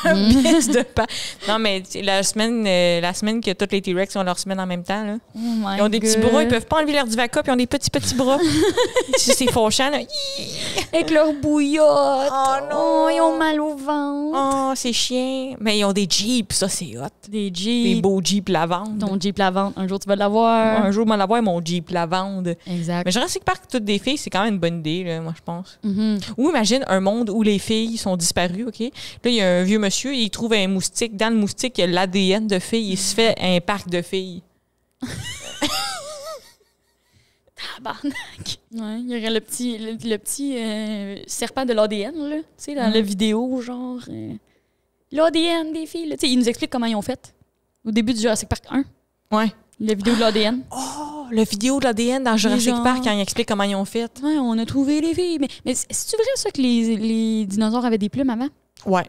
Un bis de parc. Non, mais la semaine que toutes les T-Rex ont leur semaine en même temps, là. Oh my Ils ont des petits God. bras, ils peuvent pas enlever leur divaca, puis ils ont des petits bras. C'est fauchant, là. Avec leur bouillotte. Oh non. Oh, ils ont mal au ventre. Oh, c'est chiant. Mais ils ont des Jeeps, ça, c'est hot. Des Des Jeeps. beaux Jeeps lavande. Ton Jeep lavande. Un jour, tu vas l'avoir. Un jour, je vais l'avoir, mon Jeep lavande. Exact. Mais Jurassic Park, toutes des filles, c'est quand même une bonne idée, là, moi, je pense. Mhm. Ou imagine un monde où les filles sont disparues, OK? Là, il y a un vieux monsieur, il trouve un moustique. Dans le moustique, il y a l'ADN de filles. Il se fait un parc de filles. Tabarnak. Ouais, il y aurait le petit serpent de l'ADN, là. Tu sais, dans la vidéo, genre. L'ADN des filles, là. Tu sais, il nous explique comment ils ont fait. Au début du Jurassic Park 1. Ouais. La vidéo de l'ADN. Oh, la vidéo de l'ADN dans Jurassic genre- Park, quand il explique comment ils ont fait. Ouais, on a trouvé les filles. Mais c'est-tu vrai, ça, que les dinosaures avaient des plumes avant? Ouais.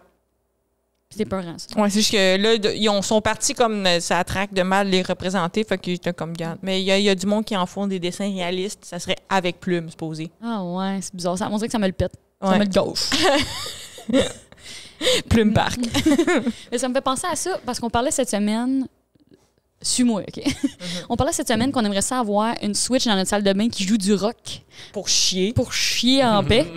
C'était peurant, ça. Ouais, c'est juste que là, ils sont partis comme ça traque de mal les représenter, fait qu'ils étaient comme garde. Mais il y a du monde qui en font des dessins réalistes, ça serait avec plumes, supposé. Ah ouais, c'est bizarre. On dirait que ça me le pète. Ça Ouais. me le gauche. Plume Park. Mais ça me fait penser à ça parce qu'on parlait cette semaine. Suis-moi, OK? On parlait cette semaine qu'on aimerait ça avoir une Switch dans notre salle de bain qui joue du rock Pour chier. pour chier en paix.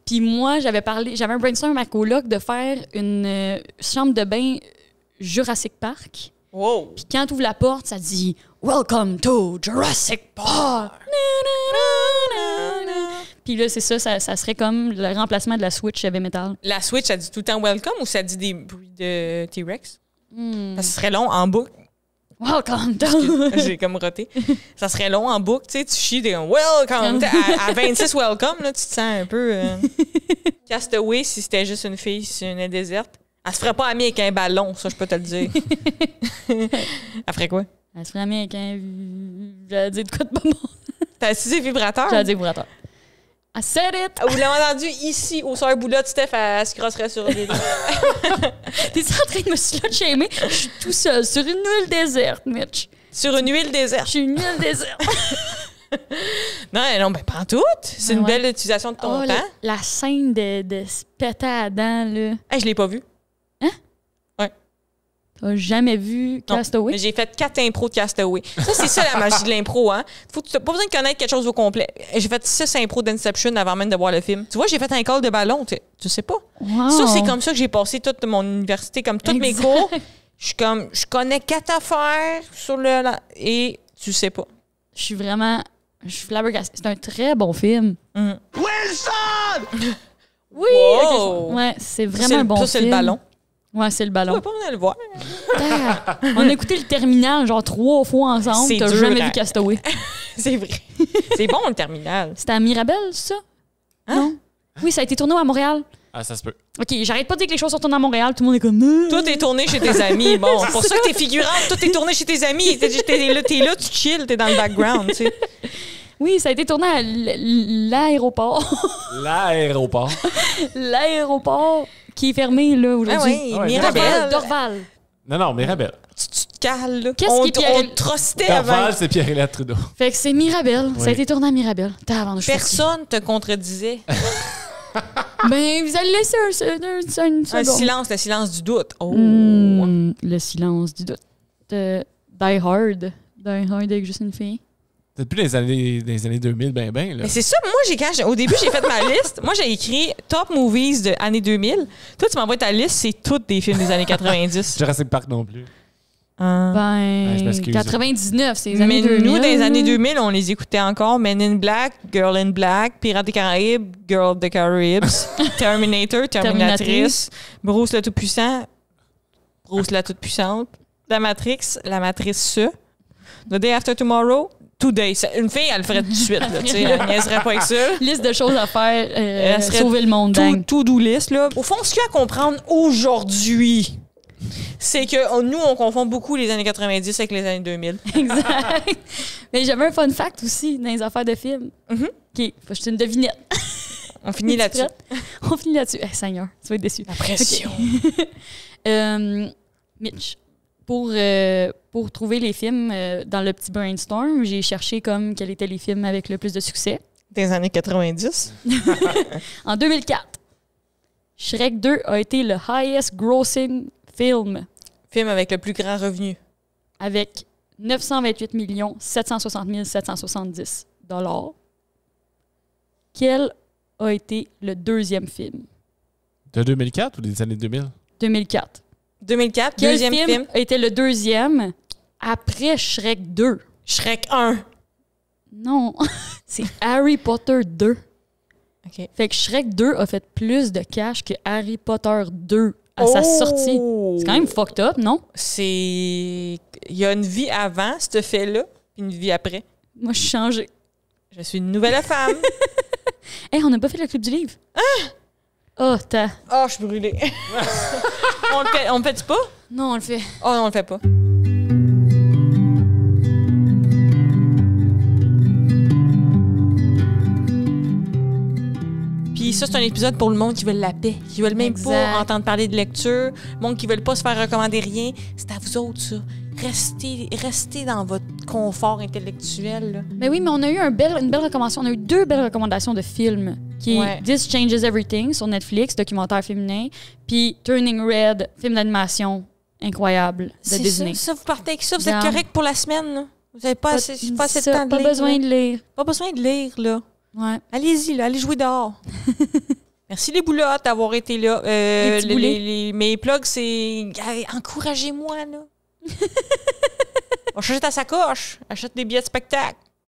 Puis moi, j'avais un brainstorm à coloc de faire une chambre de bain Jurassic Park. Wow. Puis quand tu ouvres la porte, ça dit « Welcome to Jurassic Park! » Puis là, c'est ça serait comme le remplacement de la Switch heavy metal. La Switch, ça dit tout le temps welcome ou ça dit des bruits de T-Rex? Hmm. Ça serait long en boucle. Welcome to... J'ai comme roté. Ça serait long en boucle, tu sais, tu chies des welcome. À 26 welcome, là, tu te sens un peu. Castaway, si c'était juste une fille sur une île déserte, elle se ferait pas amie avec un ballon, ça, je peux te le dire. Elle ferait quoi? Elle se ferait amie avec un... J'allais dire de quoi de pas bon. T'as utilisé vibrateur? J'allais dire vibrateur. I said it! Vous l'avez entendu ici, au soir boulotte, Steph, elle se crosserait sur l'île. T'es en train de me slut-shamer? Je suis tout seul sur une île déserte, Mitch. Sur une huile Je déserte. suis une île déserte. Non, ben, pas en tout. C'est Ah une ouais. belle utilisation de ton Oh, temps. la scène de se péter à la dent, là. Hey, je l'ai pas vu. T'as jamais vu Non, Castaway? mais j'ai fait 4 impros de Castaway. Ça, c'est ça la magie de l'impro, hein. T'as pas besoin de connaître quelque chose au complet. J'ai fait 6 impros d'Inception avant même de voir le film. Tu vois, j'ai fait un call de ballon, tu sais pas. Wow. Ça, c'est comme ça que j'ai passé toute mon université, comme tous mes Exact. cours. Je connais 4 affaires sur et tu sais pas. Je suis flabbergastée. C'est un très bon film. Wilson! Oui! Wow! ok, ouais, c'est vraiment un bon ça, film. c'est le ballon. Ouais, c'est le Tu ballon. vas pas venir le voir. Ah, on a écouté le terminal genre 3 fois ensemble. C'est T'as dur, jamais hein. vu Castaway. C'est vrai. C'est bon, le terminal. C'était à Mirabel, ça? Hein? Non? Oui, ça a été tourné à Montréal. Ah, ça se peut. OK, j'arrête pas de dire que les choses sont tournées à Montréal. Tout le monde est comme... Tout est tourné chez tes amis. Bon, c'est pour ça que t'es figurante. Tout est tourné chez tes amis. T'es là, tu chill, t'es dans le background, tu sais. Oui, ça a été tourné à l'aéroport. L'aéroport. L'aéroport qui est fermé, là, Ah aujourd'hui. oui, Ouais, Mirabel. Dorval. Non, Mirabel. Tu te cales, là. Qu'est-ce qui est Pierre- On trustait avant. Dorval, c'est Pierre-Hélène Trudeau. Fait que c'est Mirabel. Ça a Oui. été tourné à Mirabel. Personne te contredisait. Ben, vous allez laisser un seconde. Le silence du doute. Oh. Le silence du doute. Die Hard. Die Hard avec juste une fille. C'est depuis les années 2000, ben, là. Mais c'est ça, moi, au début, j'ai fait ma liste. Moi, j'ai écrit Top Movies de années 2000. Toi, tu m'envoies ta liste, c'est toutes des films des années 90. Jurassic Park non plus. Ben, je m'excuse. 99, c'est les Mais années 2000. nous, dans les années 2000, on les écoutait encore. Men in Black, Girl in Black, Pirates des Caraïbes, Girl of the Caraïbes, Terminator, Terminatrice, Bruce le Tout-Puissant, Bruce la Toute-Puissante, La Matrice, The Day After Tomorrow, Today. Une fille, elle le ferait tout de suite. Là, tu sais, elle niaiserait pas avec ça. Liste de choses à faire, Elle serait sauver le monde, dingue. Tout do list, là. Au fond, ce qu'il y a à comprendre aujourd'hui, c'est que nous, on confond beaucoup les années 90 avec les années 2000. Exact. Mais j'avais un fun fact aussi dans les affaires de films. OK, faut que je te une devinette. On finit là-dessus. On finit là-dessus. Hey, Seigneur, tu vas être déçu. La pression. Mitch, pour trouver les films dans le petit brainstorm, j'ai cherché comme quels étaient les films avec le plus de succès. Des années 90. En 2004, Shrek 2 a été le highest grossing film Film avec le plus grand revenu. avec 928 760 770 $. Quel a été le deuxième film? De 2004 ou des années 2000? 2004. 2004, Quel deuxième film. a été le deuxième après Shrek 2? Shrek 1. Non, c'est Harry Potter 2. OK. Fait que Shrek 2 a fait plus de cash que Harry Potter 2 à sa sortie. C'est quand même fucked up, non? Il y a une vie avant ce fait-là, puis une vie après. Moi, je suis changée. Je suis une nouvelle femme. Hey, on n'a pas fait le club du livre. Oh, t'as... Oh, je suis brûlée. On le fait pas? Non, on le fait. Oh non, on le fait pas. Puis ça, c'est un épisode pour le monde qui veut la paix, qui veut même Exact. pas entendre parler de lecture, le monde qui veut pas se faire recommander rien. C'est à vous autres, ça. Restez dans votre confort intellectuel. Là. Mais oui, mais on a eu une belle recommandation. On a eu 2 belles recommandations de films. Qui Ouais. est This Changes Everything sur Netflix, documentaire féminin. Puis Turning Red, film d'animation incroyable de C'est Disney. ça, vous partez avec ça, vous êtes Regarde. correct pour la semaine. Là. Vous n'avez pas assez de temps de pas lire. besoin là. de lire. Pas besoin de lire, là. Ouais. Allez-y, là, allez jouer dehors. Merci les boulottes d'avoir été là. Les petits boulets. Mes plugs, c'est encouragez-moi, là. On achète ta sacoche, achète des billets de spectacle.